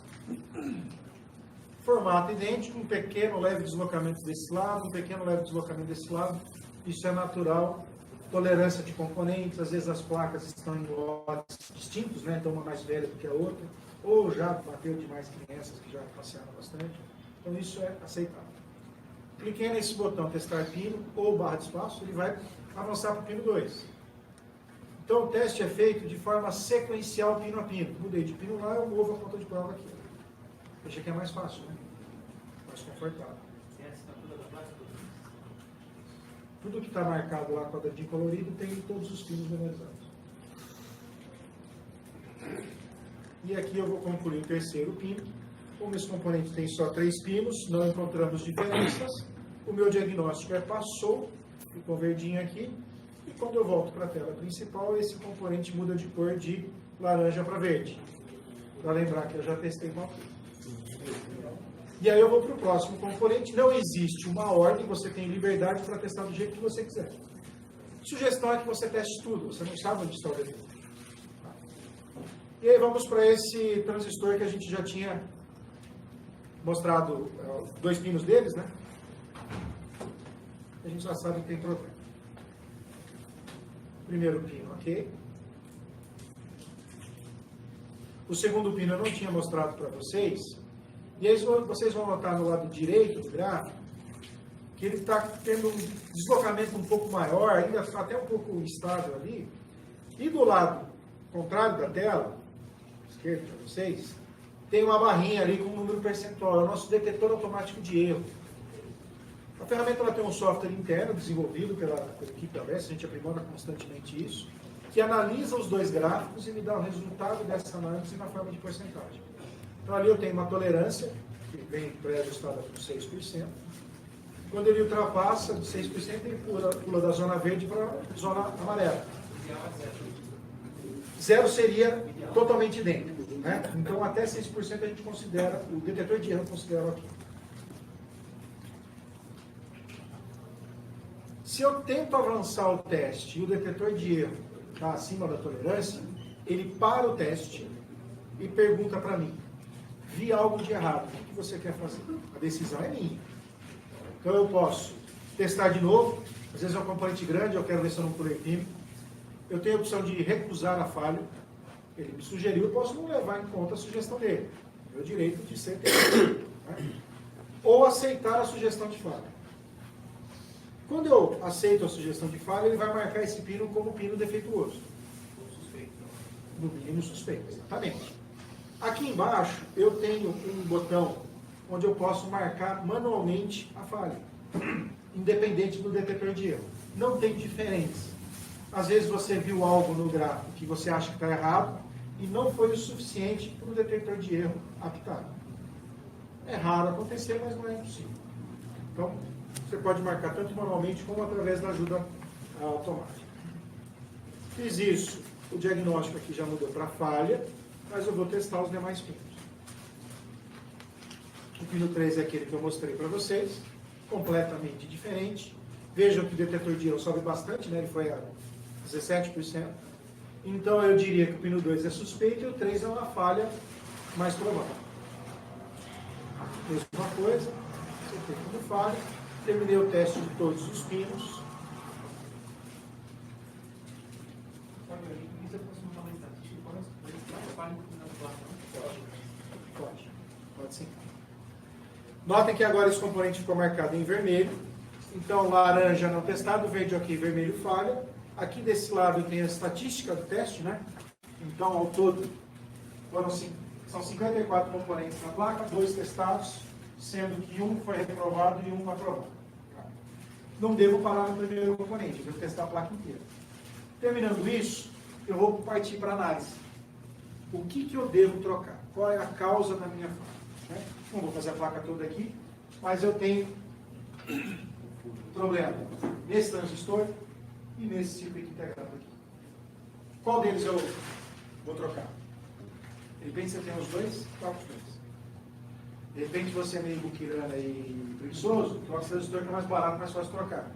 A: Formato idêntico, um pequeno leve deslocamento desse lado, um pequeno leve deslocamento desse lado. Isso é natural. Tolerância de componentes, às vezes as placas estão em lotes distintos, né? Então uma mais velha do que a outra, ou já bateu demais crianças que já passearam bastante. Então isso é aceitável. Cliquei nesse botão testar pino ou barra de espaço, ele vai avançar para o pino 2. Então, o teste é feito de forma sequencial, pino a pino. Mudei de pino lá, eu movo a ponta de prova aqui. Deixa que é mais fácil, né? Mais confortável. Tudo que está marcado lá, quadradinho colorido, tem todos os pinos memorizados. E aqui eu vou concluir o terceiro pino. Como esse componente tem só 3 pinos, não encontramos diferenças. O meu diagnóstico é passou, ficou verdinho aqui. E quando eu volto para a tela principal, esse componente muda de cor de laranja para verde. Para lembrar que eu já testei com aqui. E aí eu vou para o próximo componente. Não existe uma ordem, você tem liberdade para testar do jeito que você quiser. Sugestão é que você teste tudo, você não sabe onde está o defeito. E aí vamos para esse transistor que a gente já tinha mostrado 2 pinos deles, né? A gente já sabe que tem problema. Primeiro pino, ok? O segundo pino eu não tinha mostrado para vocês. E aí vocês vão notar no lado direito do gráfico que ele está tendo um deslocamento um pouco maior, ainda está até um pouco instável ali. E do lado contrário da tela, esquerdo para vocês, tem uma barrinha ali com um número percentual. É o nosso detetor automático de erro. A ferramenta ela tem um software interno desenvolvido pela equipe da Vestas, a gente aprimora constantemente isso, que analisa os 2 gráficos e me dá o resultado dessa análise na forma de porcentagem. Então ali eu tenho uma tolerância, que vem pré-ajustada por 6%. Quando ele ultrapassa de 6%, ele pula da zona verde para a zona amarela. 0 seria totalmente idêntico, né? Então até 6% a gente considera, o detetor de erro considera aqui. Se eu tento avançar o teste e o detetor de erro está acima da tolerância, ele para o teste e pergunta para mim, vi algo de errado, o que você quer fazer? A decisão é minha. Então eu posso testar de novo. Às vezes é um componente grande, eu quero ver se eu não pulei pino. Eu tenho a opção de recusar a falha. Ele me sugeriu, eu posso não levar em conta a sugestão dele. É o direito de ser testado, né? Ou aceitar a sugestão de falha. Quando eu aceito a sugestão de falha, ele vai marcar esse pino como pino defeituoso. No mínimo suspeito, exatamente. Aqui embaixo eu tenho um botão onde eu posso marcar manualmente a falha, independente do detetor de erro. Não tem diferença. Às vezes você viu algo no gráfico que você acha que está errado e não foi o suficiente para o detetor de erro apitar. É raro acontecer, mas não é impossível. Então, você pode marcar tanto manualmente como através da ajuda automática. Fiz isso. O diagnóstico aqui já mudou para falha, mas eu vou testar os demais pinos. O pino 3 é aquele que eu mostrei para vocês, completamente diferente. Vejam que o detetor de erro sobe bastante, né? Ele foi a 17%. Então eu diria que o pino 2 é suspeito e o 3 é uma falha mais provável. Mesma coisa, você tem como falha. Terminei o teste de todos os pinos. Pode sim. Notem que agora esse componente ficou marcado em vermelho. Então, laranja não testado, verde ok, vermelho falha. Aqui desse lado tem a estatística do teste, né? Então, ao todo, são 54 componentes na placa, 2 testados, sendo que um foi reprovado e um aprovado. Não devo parar no primeiro componente, devo testar a placa inteira. Terminando isso, eu vou partir para a análise. O que eu devo trocar? Qual é a causa da minha falha? Não vou fazer a placa toda aqui, mas eu tenho problema nesse transistor e nesse circuito integrado aqui. Qual deles eu vou trocar? De repente você tem os dois, troca os dois. De repente você é meio buquirana e preguiçoso, troca o transistor que é mais barato, mais fácil de trocar.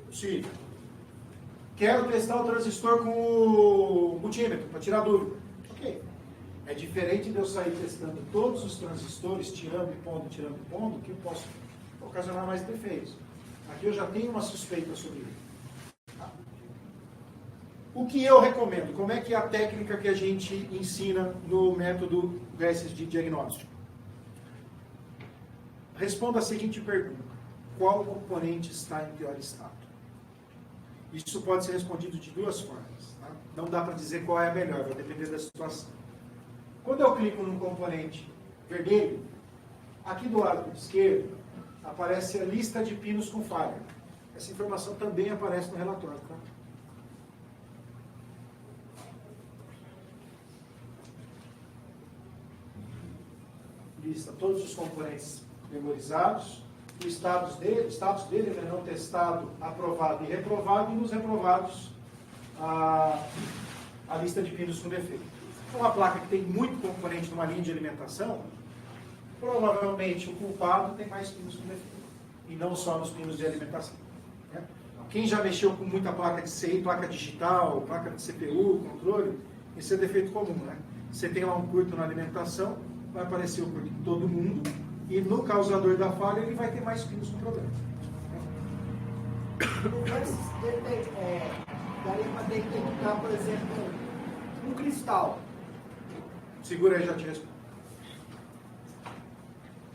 A: Possível. Quero testar o transistor com o multímetro, para tirar dúvida. Ok. É diferente de eu sair testando todos os transistores, tirando e pondo, que eu posso ocasionar mais defeitos. Aqui eu já tenho uma suspeita sobre ele. Tá? O que eu recomendo? Como é que é a técnica que a gente ensina no método GESS de diagnóstico? Responda a seguinte pergunta: qual componente está em pior estado? Isso pode ser respondido de duas formas. Tá? Não dá para dizer qual é a melhor, vai depender da situação. Quando eu clico num componente vermelho, aqui do lado esquerdo aparece a lista de pinos com falha. Essa informação também aparece no relatório. Tá? Lista todos os componentes memorizados, os status dele é não testado, aprovado e reprovado, e nos reprovados a lista de pinos com defeito. Uma placa que tem muito componente numa linha de alimentação, provavelmente o culpado tem mais pinos com defeito, e não só nos pinos de alimentação. Né? Quem já mexeu com muita placa de CI, placa digital, placa de CPU, controle, isso é defeito comum. Né? Você tem lá um curto na alimentação, vai aparecer o curto em todo mundo, e no causador da falha ele vai ter mais pinos com problema.
B: Daria para detectar, por exemplo, um cristal.
A: Segura aí, já te respondo.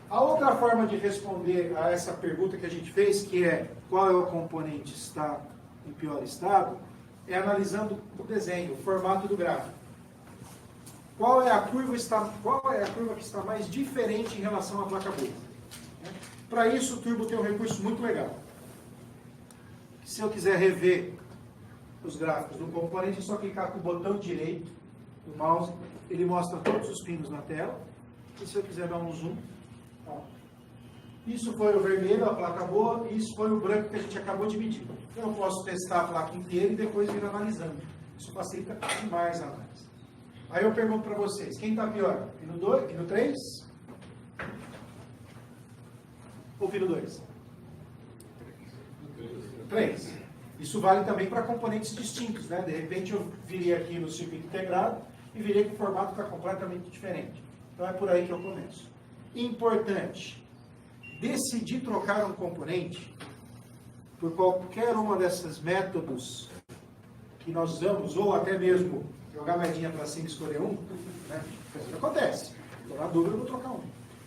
A: A outra forma de responder a essa pergunta que a gente fez, que é qual é o componente que está em pior estado, é analisando o desenho, o formato do gráfico. Qual é a curva que está mais diferente em relação à placa boa? Para isso, o Turbo tem um recurso muito legal. Se eu quiser rever os gráficos do componente, é só clicar com o botão direito do mouse, ele mostra todos os pinos na tela. E se eu quiser dar um zoom, ó, isso foi o vermelho, a placa boa, e isso foi o branco que a gente acabou de medir. Então, eu posso testar a placa inteira e depois ir analisando. Isso facilita demais a análise. Aí eu pergunto para vocês, quem está pior? Pino 2, pino 3? Ou pino 2? 3. Isso vale também para componentes distintos, né? De repente eu virei aqui no circuito integrado e virei que o formato está completamente diferente. Então é por aí que eu começo. Importante, decidir trocar um componente por qualquer uma desses métodos que nós usamos, ou até mesmo jogar moedinha para cima e escolher um, né? Isso acontece. Estou na dúvida, eu vou trocar um.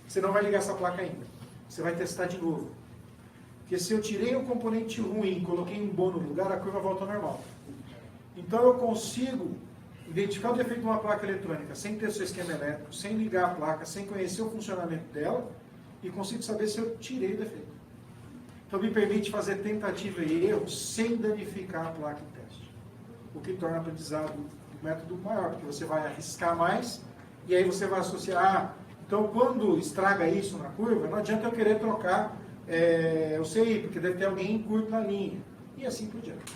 A: Você não vai ligar essa placa ainda. Você vai testar de novo. Porque se eu tirei um componente ruim, coloquei um bom no lugar, a curva volta ao normal. Então eu consigo identificar o defeito de uma placa eletrônica sem ter seu esquema elétrico, sem ligar a placa, sem conhecer o funcionamento dela, e consigo saber se eu tirei o defeito. Então me permite fazer tentativa e erro sem danificar a placa em teste. O que torna o aprendizado do método maior, porque você vai arriscar mais, e aí você vai associar. Então quando estraga isso na curva, não adianta eu querer trocar o CI, porque deve ter alguém curto na linha, e assim por diante.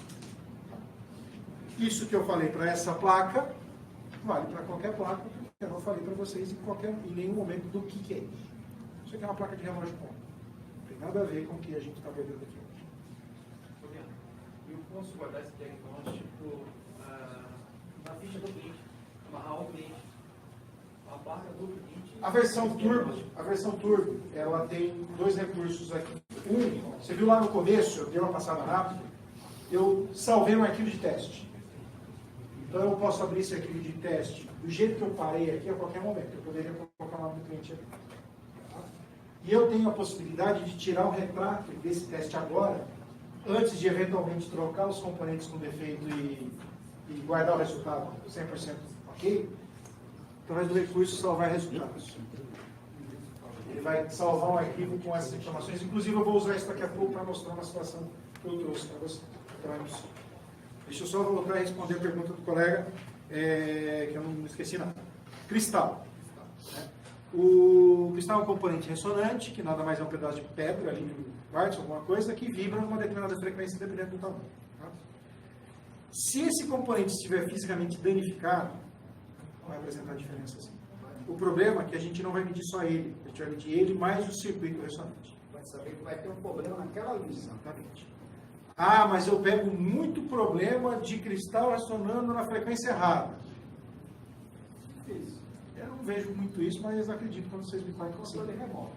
A: Isso que eu falei para essa placa, vale para qualquer placa, porque eu não falei para vocês em nenhum momento do que é isso. Isso aqui é uma placa de relógio ponto. Não tem nada a ver com o que a gente está vendo aqui hoje.
E: Eu posso guardar esse diagnóstico na ficha do cliente, amarrar o cliente, a placa do cliente.
A: A versão Turbo, ela tem dois recursos aqui. Um, você viu lá no começo, eu dei uma passada rápida, eu salvei um arquivo de teste. Então eu posso abrir esse arquivo de teste do jeito que eu parei aqui a qualquer momento. Eu poderia colocar o nome do cliente aqui. E eu tenho a possibilidade de tirar o retrato desse teste agora, antes de eventualmente trocar os componentes com defeito e guardar o resultado 100% ok, através do recurso salvar resultados. Ele vai salvar um arquivo com essas informações. Inclusive eu vou usar isso daqui a pouco para mostrar uma situação que eu trouxe para você. Deixa eu só voltar a responder a pergunta do colega, que eu não esqueci nada. Cristal. O cristal é um componente ressonante, que nada mais é um pedaço de pedra, ali de quartzo, alguma coisa, que vibra numa determinada frequência, dependendo do tamanho. Tá? Se esse componente estiver fisicamente danificado, não vai apresentar diferença assim. O problema é que a gente não vai medir só ele, a gente vai medir ele mais o circuito ressonante.
B: Vai saber que vai ter um problema naquela linha.
A: Exatamente. Ah, mas eu pego muito problema de cristal ressonando na frequência errada. Eu não vejo muito isso, mas acredito quando vocês me falam que você tem remoto.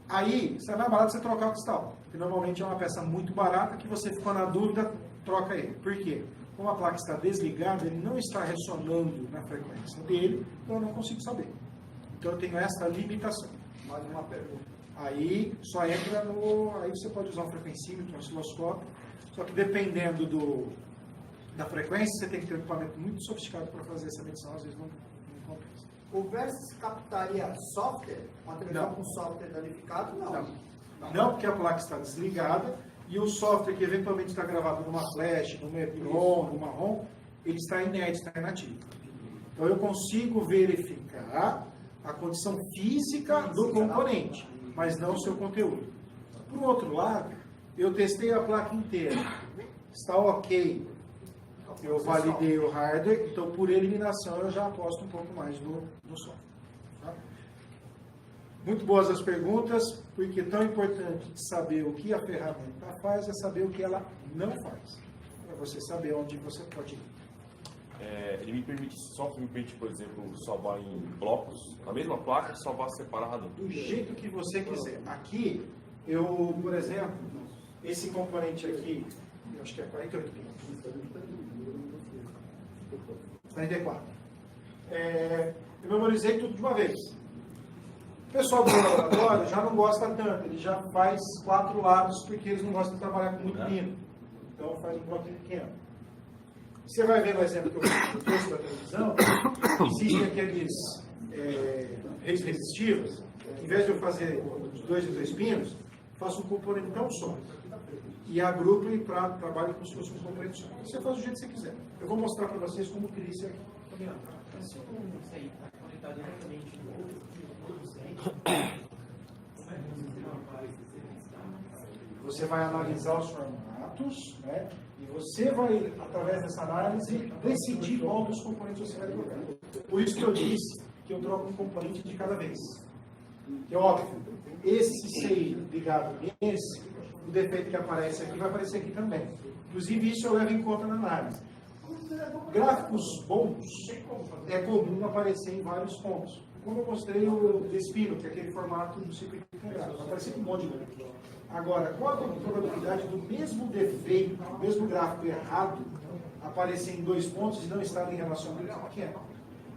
A: Aí, é mais barato você trocar o cristal, que normalmente é uma peça muito barata que você ficou na dúvida, troca ele. Por quê? Como a placa está desligada, ele não está ressonando na frequência dele, então eu não consigo saber. Então eu tenho essa limitação.
B: Mais uma pergunta.
A: Aí só entra no... Aí você pode usar um frequencímetro, um osciloscópio, só que dependendo da frequência, você tem que ter um equipamento muito sofisticado para fazer essa medição, às vezes não compensa.
B: O Versys captaria software, uma televisão com software danificado?
A: Não, porque a placa está desligada e o software que eventualmente está gravado numa flash, numa EEPROM, numa ROM, ele está inerte, está inativo. Então eu consigo verificar a condição física do componente, mas não o seu conteúdo. Por outro lado, eu testei a placa inteira, está ok. Eu validei o hardware, então por eliminação eu já aposto um pouco mais no software. Tá? Muito boas as perguntas, porque tão importante de saber o que a ferramenta faz é saber o que ela não faz, para você saber onde você pode ir.
F: Ele me permite, software me permite, por exemplo, salvar em blocos, na mesma placa, salvar separado?
A: Do jeito que você quiser. Aqui, eu, por exemplo, esse componente aqui, eu acho que é 48 pins. 44. Eu memorizei tudo de uma vez. O pessoal do laboratório já não gosta tanto, ele já faz 4 lados porque eles não gostam de trabalhar com muito pino. Então faz um bloquinho pequeno. Você vai ver no exemplo que eu trouxe da televisão, existem aqueles redes resistivas, em vez de eu fazer de 2 em 2 pinos, faço um componente tão só. E agrupo e trabalho como se fosse um componente só. Você faz do jeito que você quiser. Eu vou mostrar para vocês como cria isso aqui.
E: Se isso aí está conectado diretamente no outro
A: você vai analisar os formatos, né? E você vai, através dessa análise, decidir qual dos componentes você vai trocar. Por isso que eu disse que eu troco um componente de cada vez. É óbvio, esse CI ligado nesse, o defeito que aparece aqui vai aparecer aqui também. Inclusive, isso eu levo em conta na análise. Gráficos bons é comum aparecer em vários pontos. Como eu mostrei o Despino, que é aquele formato do circuito vai aparecer um monte de número. Agora, qual a probabilidade do mesmo defeito, do mesmo gráfico errado, aparecer em 2 pontos e não estar em relação pequena?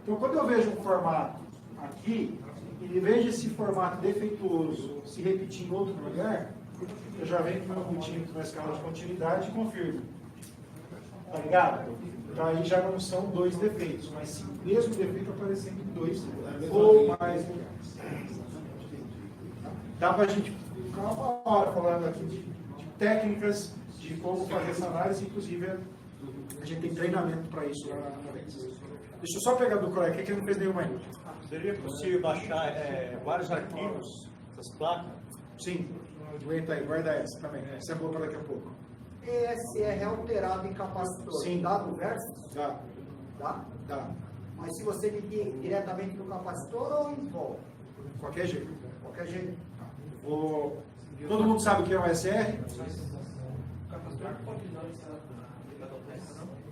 A: Então, quando eu vejo um formato aqui, e vejo esse formato defeituoso se repetir em outro lugar, eu já venho com o meu multímetro na escala de continuidade e confirmo. Tá ligado? Então aí já não são 2 defeitos, mas sim o mesmo defeito aparecendo em 2 ou mais lugares. Dá para a gente ficar uma hora falando aqui de técnicas, de como fazer essa análise, inclusive a gente tem treinamento para isso lá na vez. Deixa eu só pegar do colega que ele não fez nenhuma ainda.
G: Seria possível baixar vários arquivos das placas?
A: Sim, aguenta aí, guarda essa também. Essa é boa para daqui a pouco.
B: ESR alterado em capacitor.
A: Sim.
B: Dá no versus?
A: Dá,
B: Dá?
A: dá.
B: Mas se você medir diretamente no capacitor ou em vol?
A: Qualquer jeito.
B: Qualquer jeito.
A: Todo mundo sabe o que é um SR?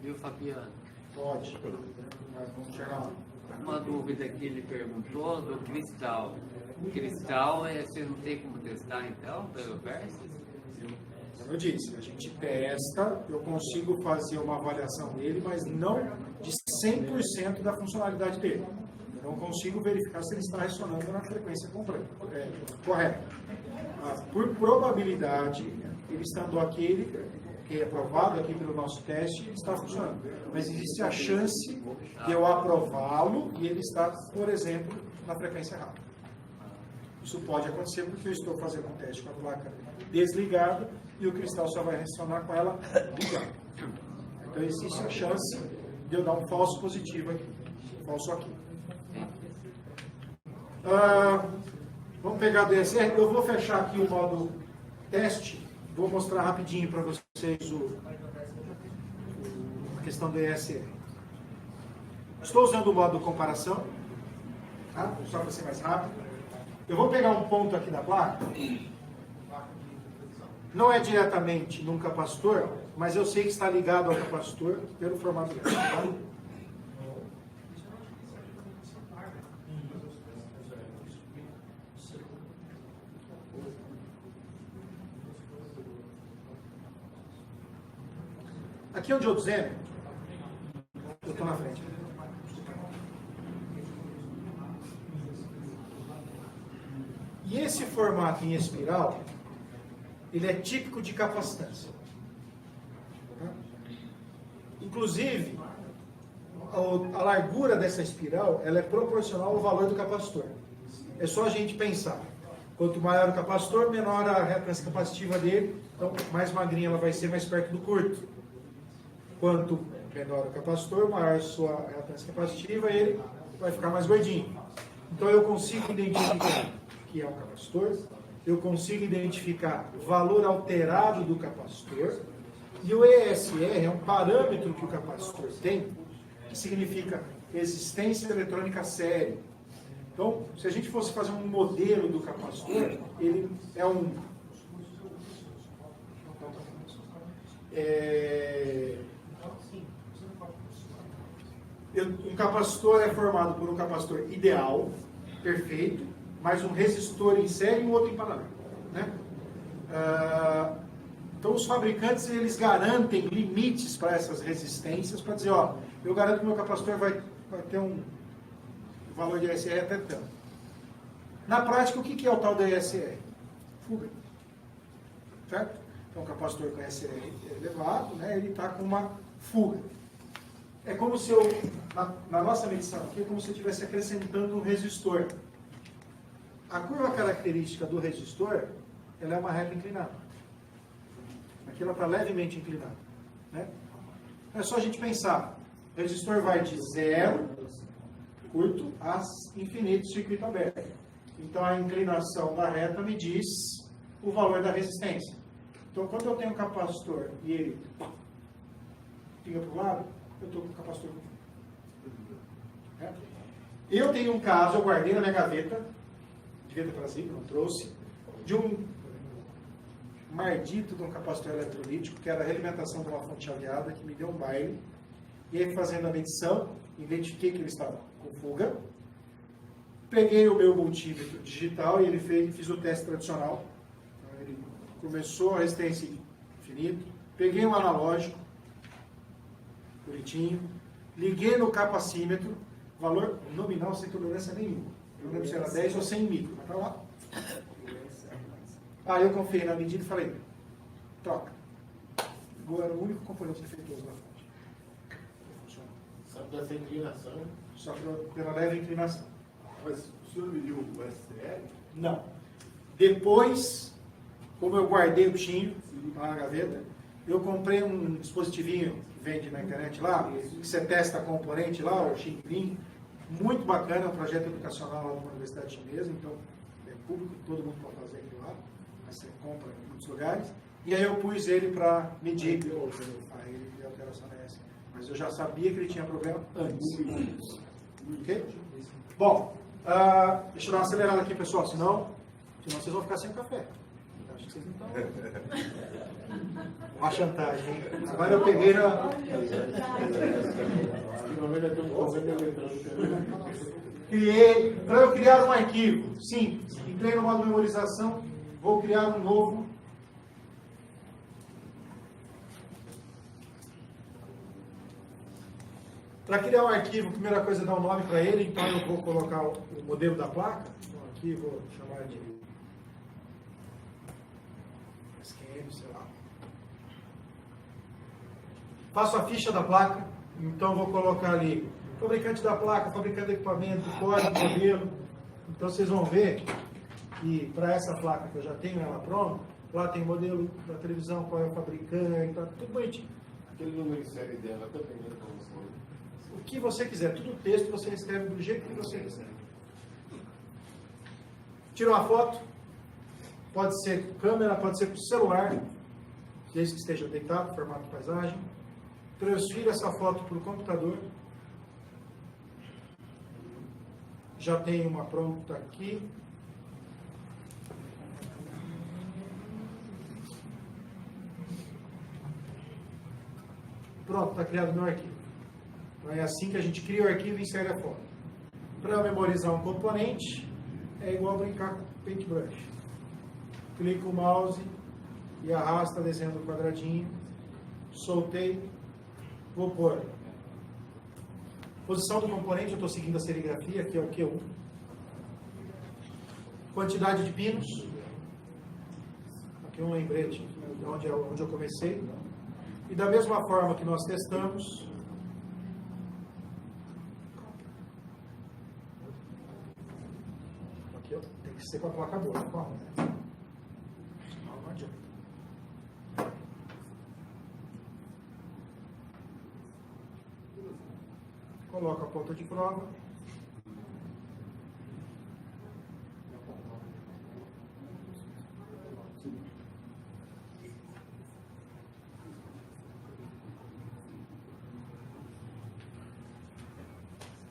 H: Viu, Fabiano?
A: Pode. Mas vamos chegar lá.
H: Uma dúvida que ele perguntou do cristal. O cristal, você não tem como testar, então, pelo Versus?
A: Como eu disse, a gente testa, eu consigo fazer uma avaliação dele, mas não de 100% da funcionalidade dele. Eu não consigo verificar se ele está ressonando na frequência correta. Mas, por probabilidade, ele estando aqui, que é aprovado aqui pelo nosso teste, ele está funcionando. Mas existe a chance de eu aprová-lo e ele está, por exemplo, na frequência errada. Isso pode acontecer porque eu estou fazendo um teste com a placa desligada e o cristal só vai ressonar com ela ligada. Então existe a chance de eu dar um falso positivo aqui, um falso aqui. Vamos pegar do ESR. Eu vou fechar aqui o modo teste. Vou mostrar rapidinho para vocês a questão do ESR. Estou usando o modo comparação, tá? Só para ser mais rápido. Eu vou pegar um ponto aqui da placa. Não é diretamente num capacitor, mas eu sei que está ligado ao capacitor pelo formato dele. Tá? Aqui é o diodo-zênio. Eu estou na frente. E esse formato em espiral, ele é típico de capacitância. Inclusive, a largura dessa espiral, ela é proporcional ao valor do capacitor. É só a gente pensar. Quanto maior o capacitor, menor a reatância capacitiva dele, então mais magrinha ela vai ser, mais perto do curto. Quanto menor o capacitor, maior a sua reatância capacitiva, ele vai ficar mais gordinho. Então eu consigo identificar que é um capacitor, eu consigo identificar o valor alterado do capacitor, e o ESR é um parâmetro que o capacitor tem, que significa resistência eletrônica séria. Então, se a gente fosse fazer um modelo do capacitor, ele é um capacitor é formado por um capacitor ideal, perfeito, mais um resistor em série e um outro em paralelo, né? Então os fabricantes eles garantem limites para essas resistências para dizer, ó, eu garanto que o meu capacitor vai ter um valor de ESR até tanto. Na prática, o que é o tal da ESR? Fuga. Certo? Então o capacitor com ESR elevado, né, ele está com uma fuga. É como se eu, na nossa medição aqui, é como se eu estivesse acrescentando um resistor. A curva característica do resistor, ela é uma reta inclinada. Aqui ela está levemente inclinada, né? É só a gente pensar. O resistor vai de 0, curto, a infinito, circuito aberto. Então a inclinação da reta me diz o valor da resistência. Então quando eu tenho um capacitor e ele fica para o lado, eu estou com o capacitor. Eu tenho um caso, eu guardei na minha gaveta, devia ter trazido, não trouxe, de um mardito de um capacitor eletrolítico, que era a realimentação de uma fonte chaveada, que me deu um baile, e aí fazendo a medição, identifiquei que ele estava com fuga, Peguei o meu multímetro digital e ele fiz o teste tradicional. Então, ele começou a resistência infinita. Peguei um analógico, bonitinho. Liguei no capacímetro, valor nominal sem tolerância nenhuma. Eu não lembro se era 10 ou 100 micro, mas tá lá. Aí eu confiei na medida e falei, toca. Ligou, era o único componente defeituoso da fonte. Funcionou.
D: Só para essa inclinação.
A: Só pela leve inclinação.
I: Mas o senhor mediu o SCR?
A: Não. Depois, como eu guardei o bichinho lá na gaveta, eu comprei um dispositivinho que vende na internet lá, que você testa a componente lá, o Xingling. Muito bacana, é um projeto educacional lá de uma universidade chinesa, então é público, todo mundo pode fazer aquilo lá, mas você compra em muitos lugares. E aí eu pus ele para medir. Aí ele deu alteração nessa. Mas eu já sabia que ele tinha problema antes. Ok? Bom, deixa eu dar uma acelerada aqui, pessoal, senão vocês vão ficar sem café. Eu acho que vocês não estão. Uma chantagem, hein? Agora eu peguei na. Criei. Para eu criar um arquivo simples, entrei no modo memorização, vou criar um novo. Para criar um arquivo, a primeira coisa é dar um nome para ele, então eu vou colocar o modelo da placa. Então aqui vou chamar de SQM, sei lá. Faço a ficha da placa, então vou colocar ali fabricante da placa, fabricante do equipamento, código, modelo. Então vocês vão ver que para essa placa que eu já tenho ela pronta, lá tem o modelo da televisão, qual é o fabricante, tá tudo bonitinho.
I: Aquele número de série dela também, né?
A: O que você quiser, tudo texto você escreve do jeito que você quiser. Tira uma foto, pode ser com câmera, pode ser com celular, desde que esteja deitado, formato paisagem. Transfira essa foto para o computador. Já tem uma pronta aqui. Pronto, está criado o meu arquivo. Então é assim que a gente cria o arquivo e insere a foto. Para memorizar um componente, é igual brincar com Paintbrush. Clica o mouse e arrasta desenhando o quadradinho. Soltei. Vou pôr. Posição do componente, eu estou seguindo a serigrafia, aqui é o Q1. Quantidade de pinos. Aqui um lembrete de onde eu comecei. E da mesma forma que nós testamos, aqui ó, tem que ser com a placa boa, não com a ruim, né? Senão não adianta. Coloca a ponta de prova.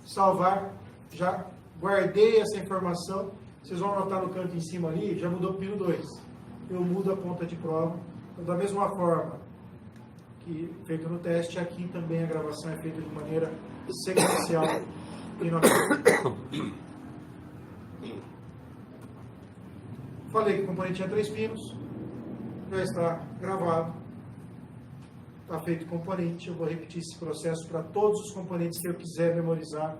A: Salvar, já guardei essa informação, vocês vão notar no canto em cima ali, já mudou o pino 2. Eu mudo a ponta de prova, então, da mesma forma que feito no teste, aqui também a gravação é feita de maneira sequencial e não. Falei que o componente tinha 3 pinos, já está gravado. Está feito o componente, eu vou repetir esse processo para todos os componentes que eu quiser memorizar.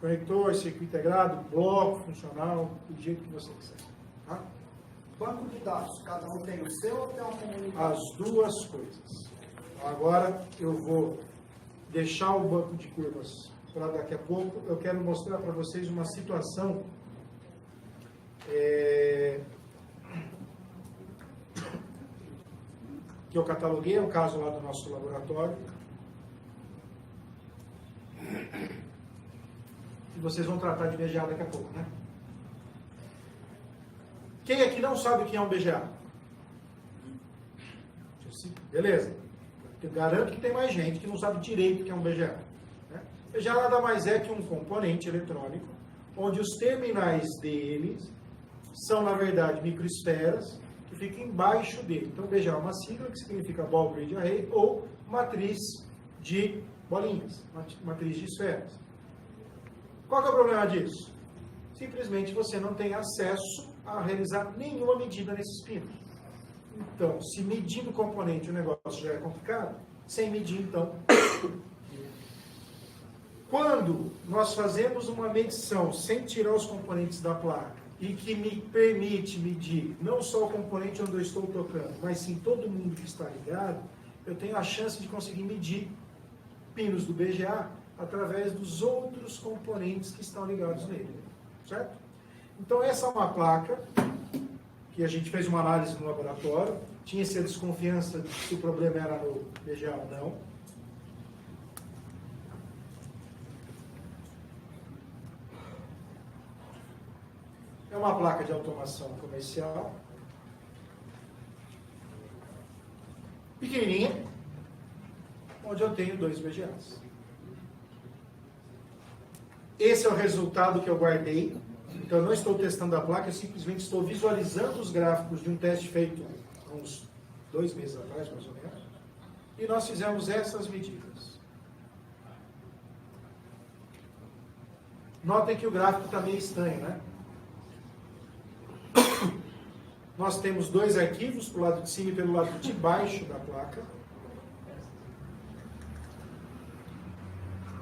A: Conector, circuito integrado, bloco funcional, do jeito que você quiser. Tá?
B: Banco de dados, cada um tem o seu ou tem uma comunidade?
A: As duas coisas. Agora eu vou deixar o banco de curvas para daqui a pouco. Eu quero mostrar para vocês uma situação que eu cataloguei, é um caso lá do nosso laboratório. E vocês vão tratar de BGA daqui a pouco, né? Quem aqui não sabe o que é um BGA? Beleza. Eu garanto que tem mais gente que não sabe direito o que é um BGA. Né? BGA nada mais é que um componente eletrônico, onde os terminais deles são, na verdade, microesferas que ficam embaixo dele. Então, BGA é uma sigla que significa Ball Grid Array ou matriz de bolinhas, matriz de esferas. Qual que é o problema disso? simplesmente você não tem acesso a realizar nenhuma medida nesses pinos. Então, se medindo o componente o negócio já é complicado, sem medir, então. Quando nós fazemos uma medição sem tirar os componentes da placa e que me permite medir não só o componente onde eu estou tocando, mas sim todo mundo que está ligado, eu tenho a chance de conseguir medir pinos do BGA através dos outros componentes que estão ligados nele. Certo? Então, essa é uma placa que a gente fez uma análise no laboratório, tinha-se a desconfiança de se o problema era no BGA ou não. É uma placa de automação comercial, pequenininha, onde eu tenho 2 BGAs. Esse é o resultado que eu guardei. Então, eu não estou testando a placa, eu simplesmente estou visualizando os gráficos de um teste feito há uns 2 meses atrás, mais ou menos. E nós fizemos essas medidas. Notem que o gráfico está meio estranho, né? Nós temos 2 arquivos, para o lado de cima e pelo lado de baixo da placa.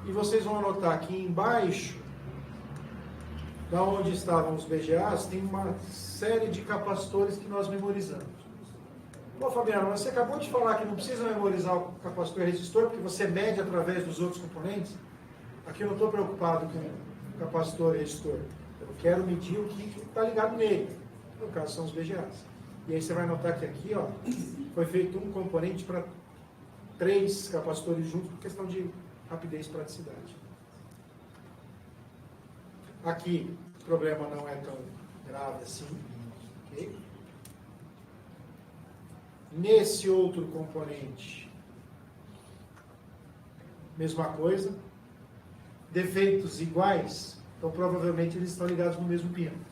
A: E vocês vão notar que embaixo, da onde estavam os BGAs, tem uma série de capacitores que nós memorizamos. Bom, Fabiano, você acabou de falar que não precisa memorizar o capacitor e resistor, porque você mede através dos outros componentes. Aqui eu não estou preocupado com o capacitor e resistor. Eu quero medir o que está ligado nele. No caso, são os BGAs. E aí você vai notar que aqui, ó, foi feito um componente para 3 capacitores juntos, por questão de rapidez e praticidade. Aqui, o problema não é tão grave assim. Okay? Nesse outro componente, mesma coisa. Defeitos iguais, então provavelmente eles estão ligados no mesmo pino.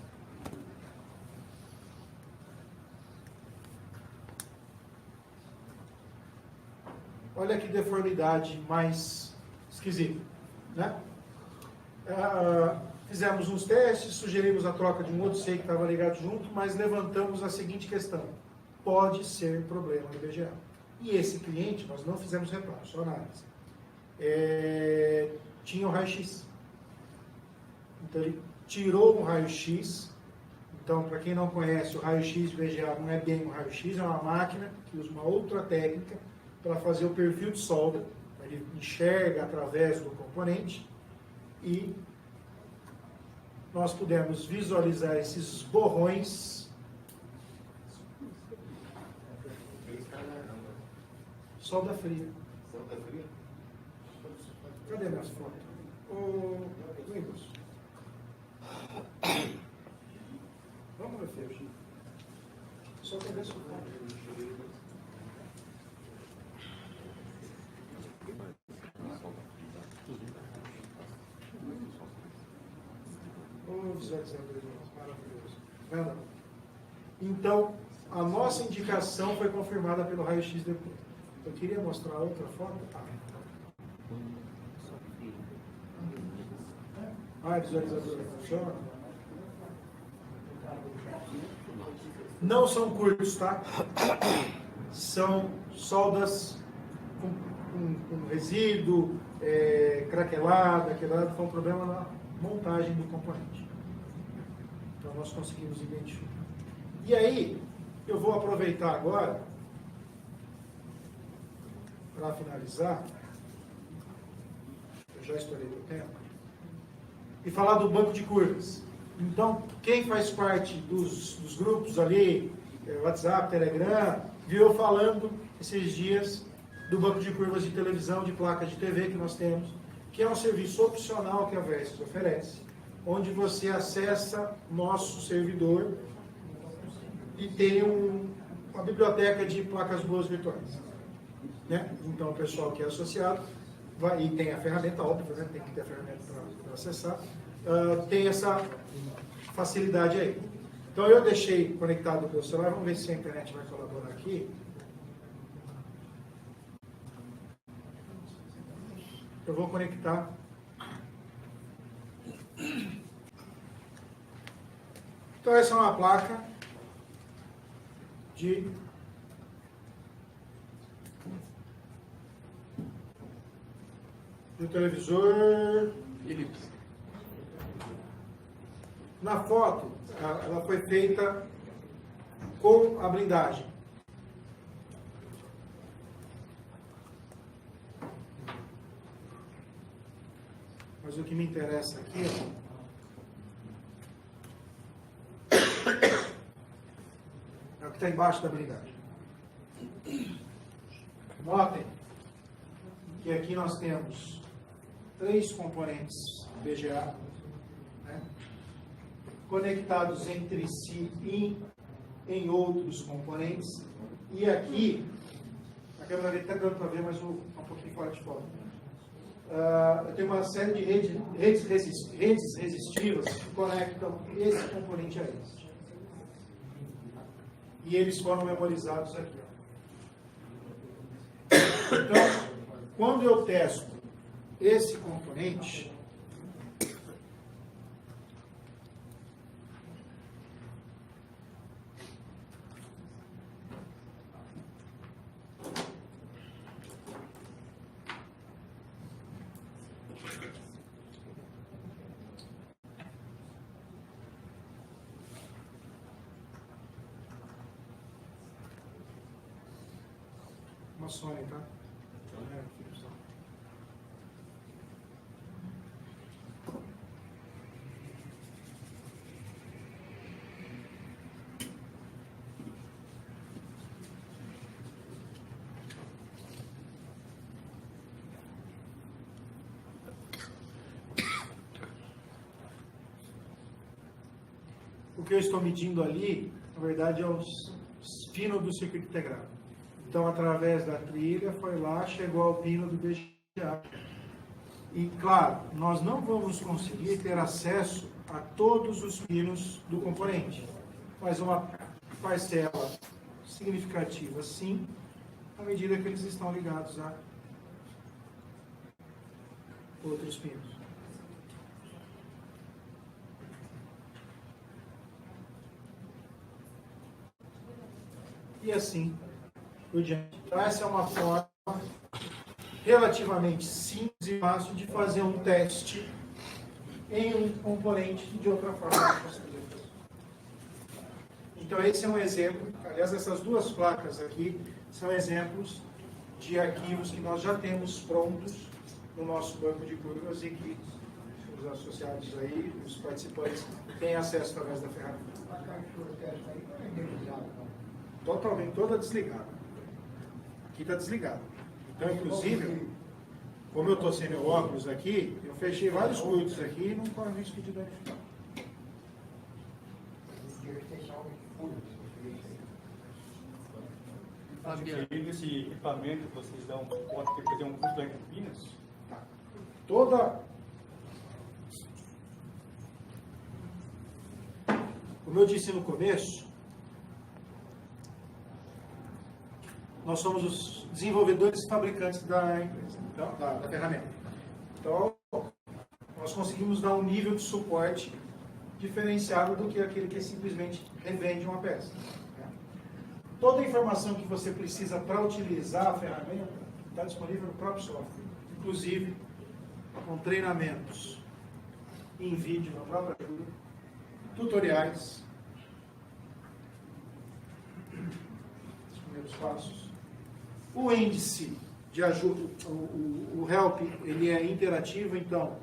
A: Olha que deformidade mais esquisita, né? Fizemos uns testes, sugerimos a troca de um outro SEI que estava ligado junto, mas levantamos a seguinte questão: pode ser problema do BGA. E esse cliente, nós não fizemos reparo, só análise. Tinha um raio-x. Então ele tirou um raio-x. Então, para quem não conhece, o raio-x do BGA não é bem um raio-x, é uma máquina que usa uma outra técnica para fazer o perfil de solda. Ele enxerga através do componente e nós pudemos visualizar esses borrões. Solda fria.
I: Solda fria?
A: Cadê minhas fotos? Ô, Windows. Vamos ver, Fio. Só para ver se eu visualizador, maravilhoso. Então, a nossa indicação foi confirmada pelo raio-x depois. Eu queria mostrar outra foto. Visualizador funciona. Não são curtos, tá? São soldas com resíduo, craquelada, foi um problema na montagem do componente. Então nós conseguimos identificar. E aí, eu vou aproveitar agora, para finalizar, eu já estourei o tempo, e falar do banco de curvas. Então, quem faz parte dos grupos ali, WhatsApp, Telegram, viu eu falando esses dias do banco de curvas de televisão, de placas de TV que nós temos, que é um serviço opcional que a Versys oferece, onde você acessa nosso servidor e tem uma biblioteca de placas boas virtuais. Né? Então, o pessoal que é associado, e tem a ferramenta, óbvio, né? Tem que ter a ferramenta para acessar, tem essa facilidade aí. Então, eu deixei conectado com o celular, vamos ver se a internet vai colaborar aqui. Eu vou conectar Então essa é uma placa de um televisor Philips. Na foto, ela foi feita com a blindagem. Mas o que me interessa aqui é o que está embaixo da blindagem. Notem que aqui nós temos 3 componentes VGA, né, conectados entre si e em outros componentes. E aqui, a câmera ali está dando para ver, mas um pouquinho fora de foco. Eu tenho uma série de redes resistivas que conectam esse componente a esse. E eles foram memorizados aqui. Então, quando eu testo esse componente, uma Sony, tá? O que eu estou medindo ali, na verdade, é os pinos do circuito integrado. Então, através da trilha, foi lá, chegou ao pino do BGA. E, claro, nós não vamos conseguir ter acesso a todos os pinos do componente, mas uma parcela significativa, sim, à medida que eles estão ligados a outros pinos. E assim por diante. Então, essa é uma forma relativamente simples e fácil de fazer um teste em um componente de outra forma. Então, esse é um exemplo. Aliás, essas duas placas aqui são exemplos de arquivos que nós já temos prontos no nosso banco de curvas e que os associados aí, os participantes, têm acesso através da ferramenta. Totalmente, toda desligada. Aqui está desligado. Então, inclusive, como eu estou sem meu óculos aqui, eu fechei vários curtos aqui e não corre risco de danificar.
G: Fabiano, esse equipamento que vocês dão, pode ter um custo lá em Campinas?
A: Tá. Toda... Como eu disse no começo, nós somos os desenvolvedores e fabricantes da empresa, então, da ferramenta. Então, nós conseguimos dar um nível de suporte diferenciado do que aquele que simplesmente revende uma peça. Né? Toda a informação que você precisa para utilizar a ferramenta está disponível no próprio software, inclusive com treinamentos em vídeo na própria ajuda, tutoriais, os primeiros passos. O índice de ajuda, o help, ele é interativo, então,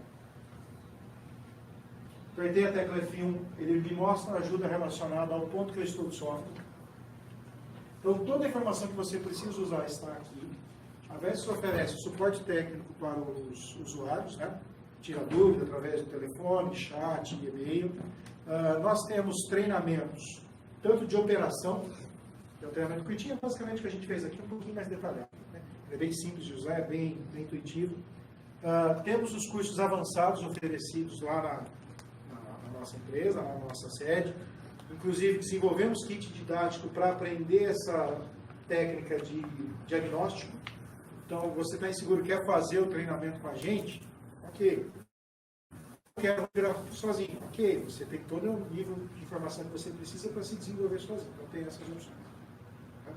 A: apertei a tecla F1, ele me mostra a ajuda relacionada ao ponto que eu estou de software. Então, toda a informação que você precisa usar está aqui. A VESS oferece suporte técnico para os usuários, né? Tira dúvida através do telefone, chat, e-mail. Nós temos treinamentos, tanto de operação, que é o treinamento curtinho, basicamente o que a gente fez aqui, um pouquinho mais detalhado. Né? É bem simples de usar, é bem intuitivo. Temos os cursos avançados oferecidos lá na nossa empresa, na nossa sede. Inclusive, desenvolvemos kit didático para aprender essa técnica de diagnóstico. Então, você está inseguro, quer fazer o treinamento com a gente? Ok. quero virar sozinho. Ok, você tem todo o nível de informação que você precisa para se desenvolver sozinho. Então tem essas opções. Tá?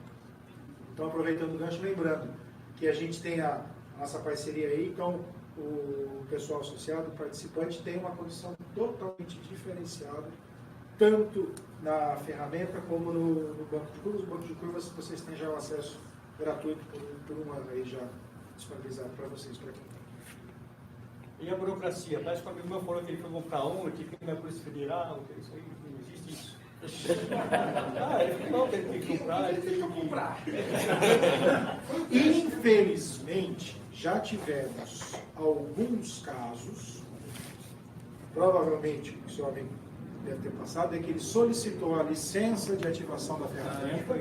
A: Então, aproveitando o gancho, lembrando que a gente tem a nossa parceria aí, então o pessoal associado, o participante, tem uma condição totalmente diferenciada, tanto na ferramenta como no banco de curvas. O banco de curvas, vocês têm já o acesso gratuito por um ano aí já disponibilizado para vocês, para quem está.
G: E a burocracia? Parece que o amigo meu falou que ele foi comprar um, ele tive que ir na Polícia Federal, que isso aí, não existe isso. Ele falou, não, tem que comprar, ele tem que comprar.
A: Infelizmente, já tivemos alguns casos, provavelmente o seu amigo deve ter passado, é que ele solicitou a licença de ativação da ferramenta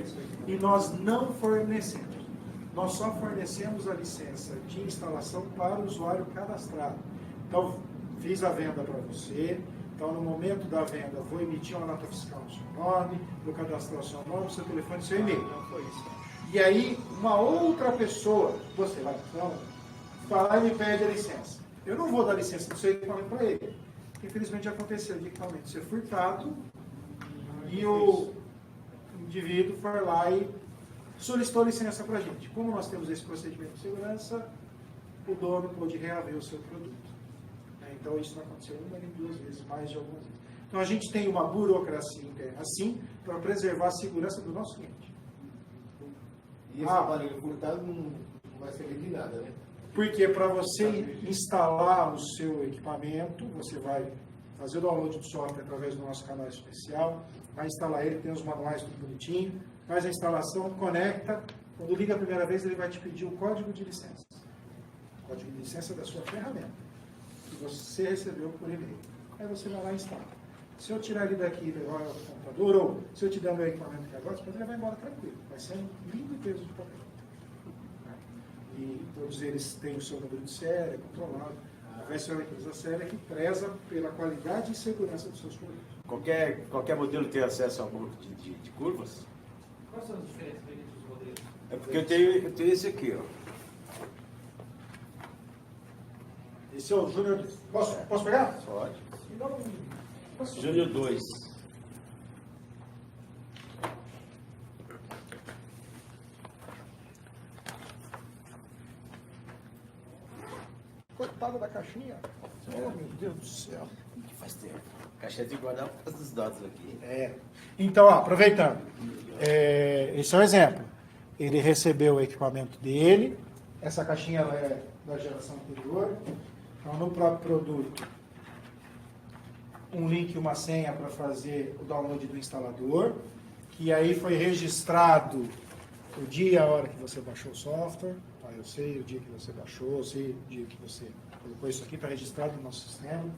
A: e nós não fornecemos. Nós só fornecemos a licença de instalação para o usuário cadastrado. Então, fiz a venda para você. Então, no momento da venda, vou emitir uma nota fiscal no seu nome, vou cadastrar o seu nome, seu telefone e seu e-mail. E aí, uma outra pessoa, você vai falar e me pede a licença. Eu não vou dar licença do seu equipamento para ele. Infelizmente, aconteceu de equipamento ser furtado e o indivíduo foi lá e solicitou licença para a gente. Como nós temos esse procedimento de segurança, o dono pôde reaver o seu produto. Então, isso não aconteceu uma nem duas vezes, mais de algumas vezes. Então, a gente tem uma burocracia interna, assim, para preservar a segurança do nosso cliente.
I: E esse aparelho furtado não vai servir de nada, né?
A: Porque para você instalar o seu equipamento, você vai fazer o download do software através do nosso canal especial, vai instalar ele, tem os manuais tudo bonitinho, faz a instalação, conecta, quando liga a primeira vez ele vai te pedir o código de licença. O código de licença da sua ferramenta, que você recebeu por e-mail. Aí você vai lá e instala. Se eu tirar ele daqui e levar ao computador, ou se eu te der o meu equipamento aqui agora, você pode levar embora tranquilo. Vai ser um lindo peso de papel. E todos eles têm o seu número de série, controlado. Vai ser uma empresa séria que preza pela qualidade e segurança dos seus produtos.
J: Qualquer modelo tem acesso ao banco de curvas?
E: Quais são as diferenças entre os modelos?
J: É porque eu tenho esse aqui, ó.
A: Esse é o Júnior. Posso pegar?
J: Pode.
A: Então,
J: Júnior 2.
A: Coitado da caixinha. Oh, meu Deus do céu.
J: Que faz tempo. Caixinha de guardar por causa dos dados aqui.
A: Então, aproveitando. Esse é um exemplo. Ele recebeu o equipamento dele. Essa caixinha ela é da geração anterior. Então, no próprio produto, um link e uma senha para fazer o download do instalador, que aí foi registrado o dia e a hora que você baixou o software. Tá, eu sei o dia que você baixou, eu sei o dia que você colocou isso aqui, está registrado no nosso sistema.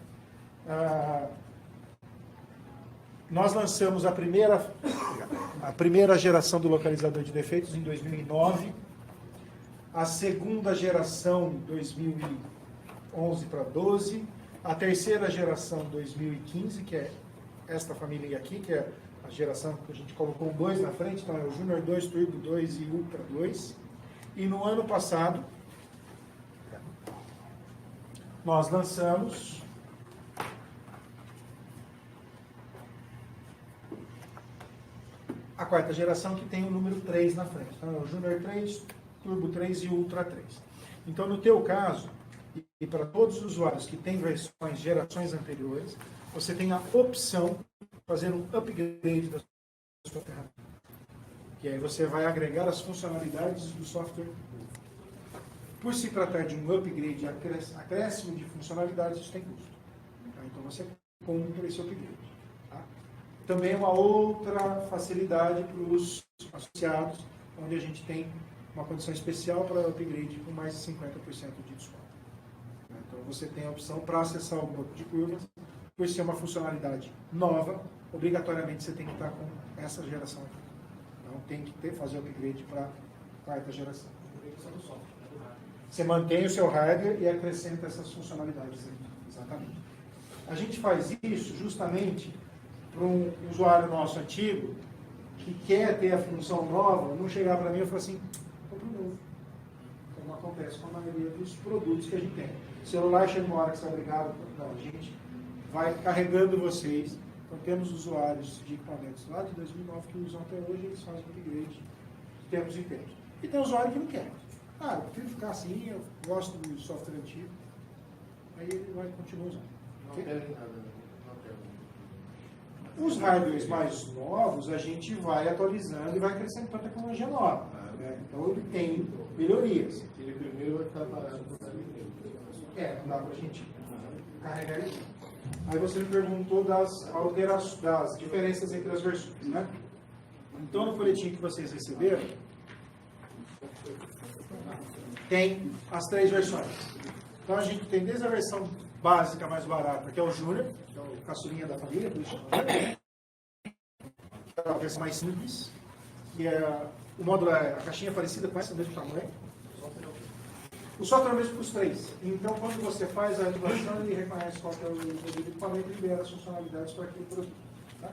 A: Nós lançamos a primeira geração do localizador de defeitos em 2009, a segunda geração em 2011 para 12, a terceira geração em 2015, que é esta família aqui, que é a geração que a gente colocou 2 na frente, então é o Junior 2, Turbo 2 e Ultra 2. E no ano passado, nós lançamos a quarta geração, que tem o número 3 na frente. Então é o Junior 3, Turbo 3 e Ultra 3. Então, no teu caso, e para todos os usuários que têm versões, gerações anteriores, você tem a opção de fazer um upgrade da sua ferramenta. E aí você vai agregar as funcionalidades do software. Por se tratar de um upgrade, acréscimo de funcionalidades, isso tem custo. Então você compra esse upgrade. Tá? Também uma outra facilidade para os associados, onde a gente tem uma condição especial para upgrade com mais de 50% de desconto. Então você tem a opção para acessar o banco de curvas, por ser uma funcionalidade nova, obrigatoriamente você tem que estar com essa geração aqui. Então tem que fazer o upgrade para a quarta geração. Você mantém o seu hardware e acrescenta essas funcionalidades aí. Exatamente. A gente faz isso justamente para um usuário nosso antigo que quer ter a função nova, não chegar para mim e falar assim, compra um novo. Como acontece com a maioria dos produtos que a gente tem. O celular chega uma hora que você é obrigado, não, a gente vai carregando vocês. Então temos usuários de equipamentos lá de 2009 que usam até hoje, eles fazem upgrade de tempos em tempos. E tem usuário que não quer. Eu prefiro ficar assim, eu gosto do software antigo. Aí ele vai continuar usando.
I: Não
A: Ok?
I: perde nada, não perde.
A: Os hardwares mais novos, a gente vai atualizando e vai acrescentando tecnologia nova. Né? Então ele tem melhorias.
I: Ele primeiro vai ficar parado no
A: Não dá pra gente carregar ele. Aí você me perguntou das alterações, das diferenças entre as versões, né? Então no folhetim que vocês receberam, tem as 3 versões. Então a gente tem desde a versão básica mais barata, que é o Júnior, que é o caçulinha da família, por isso que é a versão mais simples, que é o módulo, a caixinha é parecida com essa, mesmo tamanho. O software é o mesmo para os 3. Então, quando você faz a ativação, ele reconhece qual que é o modelo de equipamento e libera as funcionalidades para aquele produto. Tá?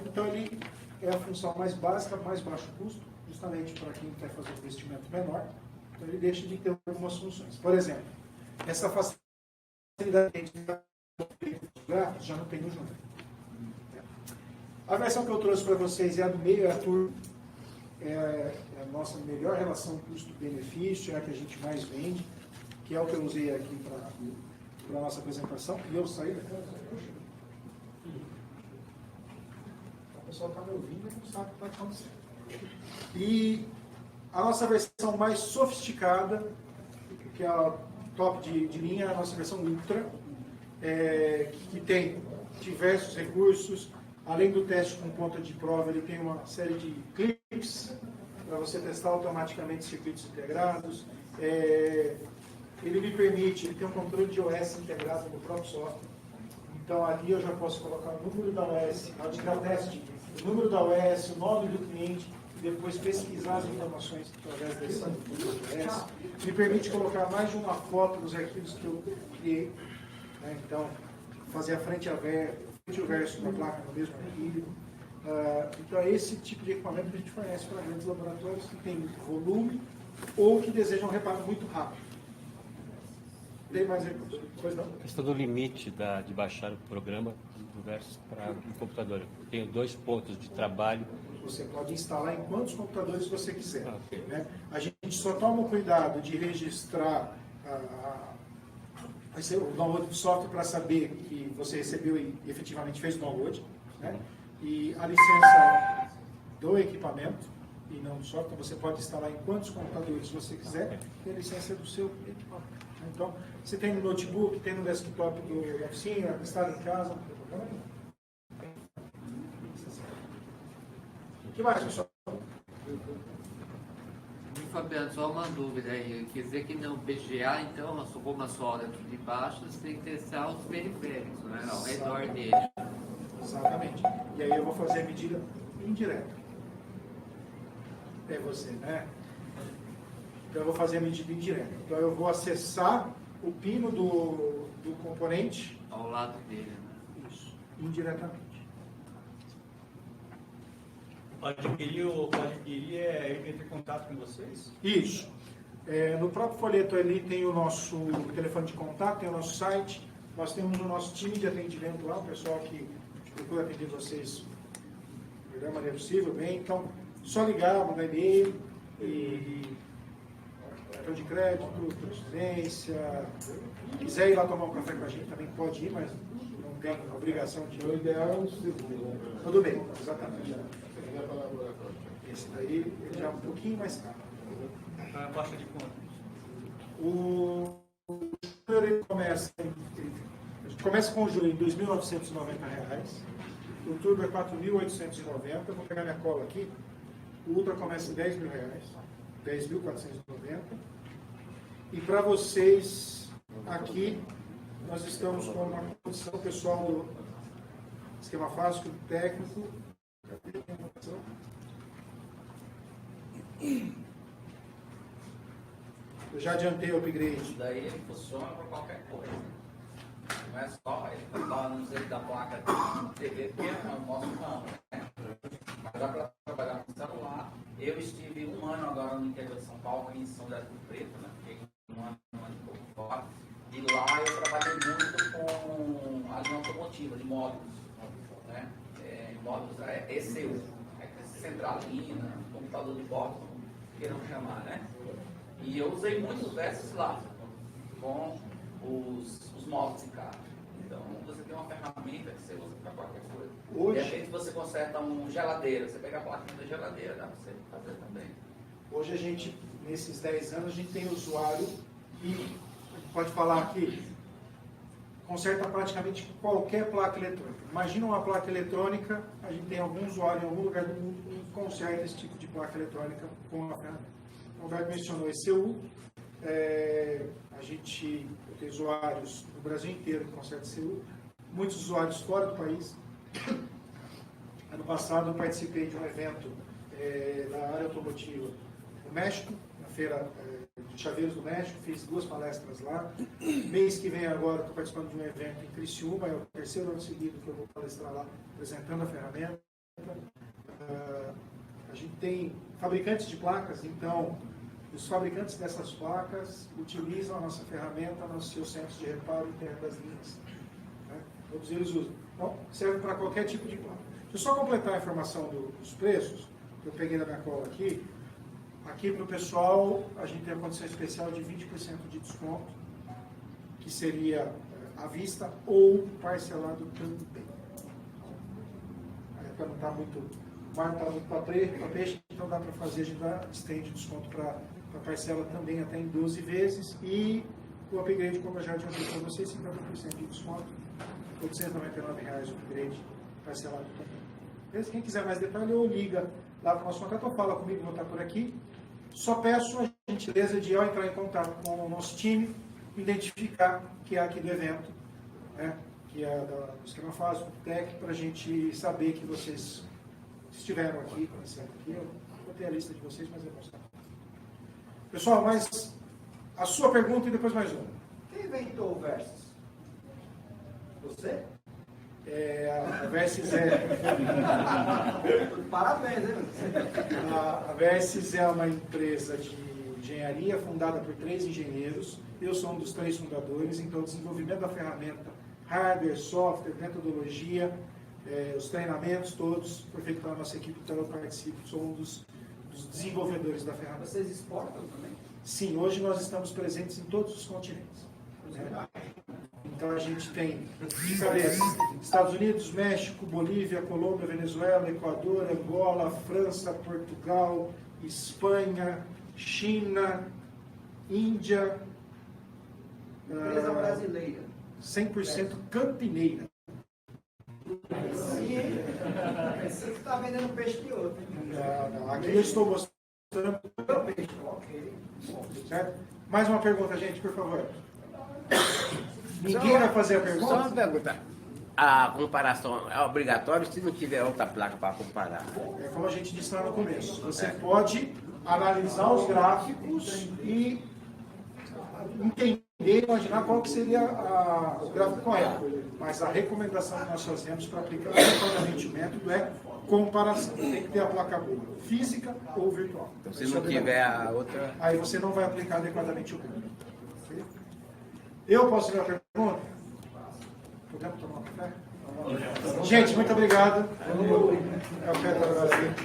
A: Então, ele é a função mais básica, mais baixo custo, justamente para quem quer fazer um investimento menor. Então, ele deixa de ter algumas funções. Por exemplo, essa facilidade de já não tem no Júnior. A versão que eu trouxe para vocês é a do meio, é a Turbo. É a nossa melhor relação custo-benefício, é a que a gente mais vende, que é o que eu usei aqui para a nossa apresentação. E eu saí daquela. O pessoal está me ouvindo e não sabe o que está acontecendo. E a nossa versão mais sofisticada, que é a top de linha, é a nossa versão Ultra, que tem diversos recursos. Além do teste com ponta de prova, ele tem uma série de clips para você testar automaticamente circuitos integrados. Ele me permite, ele tem um controle de OS integrado no próprio software. Então ali eu já posso colocar o número da OS, ao teste, o número da OS, o nome do cliente, e depois pesquisar as informações através desse número da OS. Me permite colocar mais de uma foto dos arquivos que eu criei. Né? Então, fazer a frente e o verso da placa no mesmo arquivo. Então é esse tipo de equipamento que a gente fornece para grandes laboratórios que têm volume ou que desejam um reparo muito rápido. Tem mais recursos? Pois não?
G: A questão do limite de baixar o programa do Versus para o computador. Eu tenho 2 pontos de trabalho.
A: Você pode instalar em quantos computadores você quiser.
G: Okay.
A: Né? A gente só toma cuidado de registrar o download do software para saber que você recebeu e efetivamente fez o download, né? E a licença do equipamento e não do software, você pode instalar em quantos computadores você quiser e a licença é do seu equipamento. Então, você tem no notebook, tem no desktop da oficina, instala em casa, não tem problema nenhum. O que mais, pessoal?
H: Fabiano, só uma dúvida aí. Quer dizer que não PGA, então, como a solda de baixo, você tem que testar os periféricos, né? Ao redor dele.
A: Exatamente. E aí eu vou fazer a medida indireta. É você, né? Então eu vou fazer a medida indireta. Então eu vou acessar o pino do componente.
H: Ao lado dele, né?
A: Isso, indiretamente.
G: Para adquirir entre em contato com vocês?
A: Isso. No próprio folheto ali tem o nosso telefone de contato, tem o nosso site. Nós temos o nosso time de atendimento lá, o pessoal que procura atender vocês da melhor maneira possível, bem. Então, só ligar, mandar e-mail e cartão de crédito, transferência. Se quiser ir lá tomar um café com a gente, também pode ir, mas não tem obrigação de ir.
I: O ideal é um segundo.
A: Tudo bem, exatamente. Esse daí ele já é um pouquinho mais caro.
G: A baixa de conta.
A: O Júnior ele começa com o Júnior em R$ 2.990. O Turbo é R$ 4.890. Vou pegar minha cola aqui. O Ultra começa em R$ 10.000. R$ 10.490. E para vocês aqui, nós estamos com uma condição pessoal do esquema fásico, técnico. Eu já adiantei o upgrade.
K: Isso daí ele funciona para qualquer coisa. Não é só ele está no jeito da placa de TV, que é o nosso ramo, né? Mas dá para trabalhar com celular. Eu estive 1 ano agora no interior de São Paulo, em São José do Preto, né? Fiquei 1 ano e pouco fora. E lá eu trabalhei muito com linha automotiva, de módulos. Né? Módulos ECU, centralina, computador de bordo, como queiram chamar. Né? E eu usei muitos Versys lá, com os módulos de carro. Então, você tem uma ferramenta que você usa para qualquer coisa.
B: Hoje,
K: de repente você conserta uma geladeira, você pega a plaquinha da geladeira, dá para você fazer também.
A: Hoje a gente, nesses 10 anos, a gente tem usuário e pode falar que conserta praticamente qualquer placa eletrônica. Imagina uma placa eletrônica, a gente tem algum usuário em algum lugar do mundo que conserta esse tipo de placa eletrônica com a ferramenta. O Roberto mencionou ECU, eu tenho usuários no Brasil inteiro que consertam ECU, muitos usuários fora do país. Ano passado eu participei de um evento na área automotiva no México, na feira de Chaveiros do México, fiz 2 palestras lá. Mês que vem agora estou participando de um evento em Criciúma, é o 3º ano seguido que eu vou palestrar lá, apresentando a ferramenta. A gente tem fabricantes de placas, então os fabricantes dessas placas utilizam a nossa ferramenta nos seus centros de reparo interno das linhas. Né? Todos eles usam. Então, serve para qualquer tipo de placa. Deixa eu só completar a informação dos preços, que eu peguei na minha cola aqui. Aqui para o pessoal, a gente tem a condição especial de 20% de desconto, que seria à vista ou parcelado também. Para não estar muito, para peixe, então dá para fazer, a gente estende desconto para parcela também até em 12 vezes. E o upgrade, como eu já adiantei para vocês, 50% de desconto, R$ 899 o upgrade parcelado também. Beleza? Quem quiser mais detalhe, ou liga lá para o nosso contato, ou fala comigo, vou estar por aqui. Só peço a gentileza de, ao entrar em contato com o nosso time, identificar que é aqui do evento, né, que é do Esquema Fácil, do TEC, para a gente saber que vocês estiveram aqui, conhecendo aqui. Eu vou ter a lista de vocês, mas é bom saber. Pessoal, mais a sua pergunta e depois mais uma.
B: Quem inventou o Versys? Você?
A: A Versys
B: Parabéns, hein?
A: A Versys é uma empresa de engenharia fundada por 3 engenheiros. Eu sou um dos 3 fundadores, então o desenvolvimento da ferramenta, hardware, software, metodologia, os treinamentos todos foi feito pela nossa equipe, então eu participo, sou um dos desenvolvedores da ferramenta.
B: Vocês exportam também?
A: Sim, hoje nós estamos presentes em todos os continentes. Né? Então a gente tem de cabeça Estados Unidos, México, Bolívia, Colômbia, Venezuela, Equador, Angola, França, Portugal, Espanha, China, Índia.
B: Empresa brasileira.
A: 100% campineira.
B: Você está vendendo peixe de outro.
A: Não. Aqui eu estou mostrando
B: o peixe. Ok.
A: Certo? Mais uma pergunta, gente, por favor. Ninguém vai fazer a pergunta?
J: Só uma pergunta. A comparação é obrigatória se não tiver outra placa para comparar?
A: É como a gente disse lá no começo. Você pode analisar os gráficos e entender, imaginar qual que seria o gráfico correto. Mas a recomendação que nós fazemos para aplicar adequadamente o método é comparação. Tem que ter a placa boa, física ou virtual.
J: Então, se não tiver a outra...
A: Aí você não vai aplicar adequadamente o método. Eu posso fazer a pergunta? Podemos tomar um café? Gente, muito obrigado. Eu quero agradecer.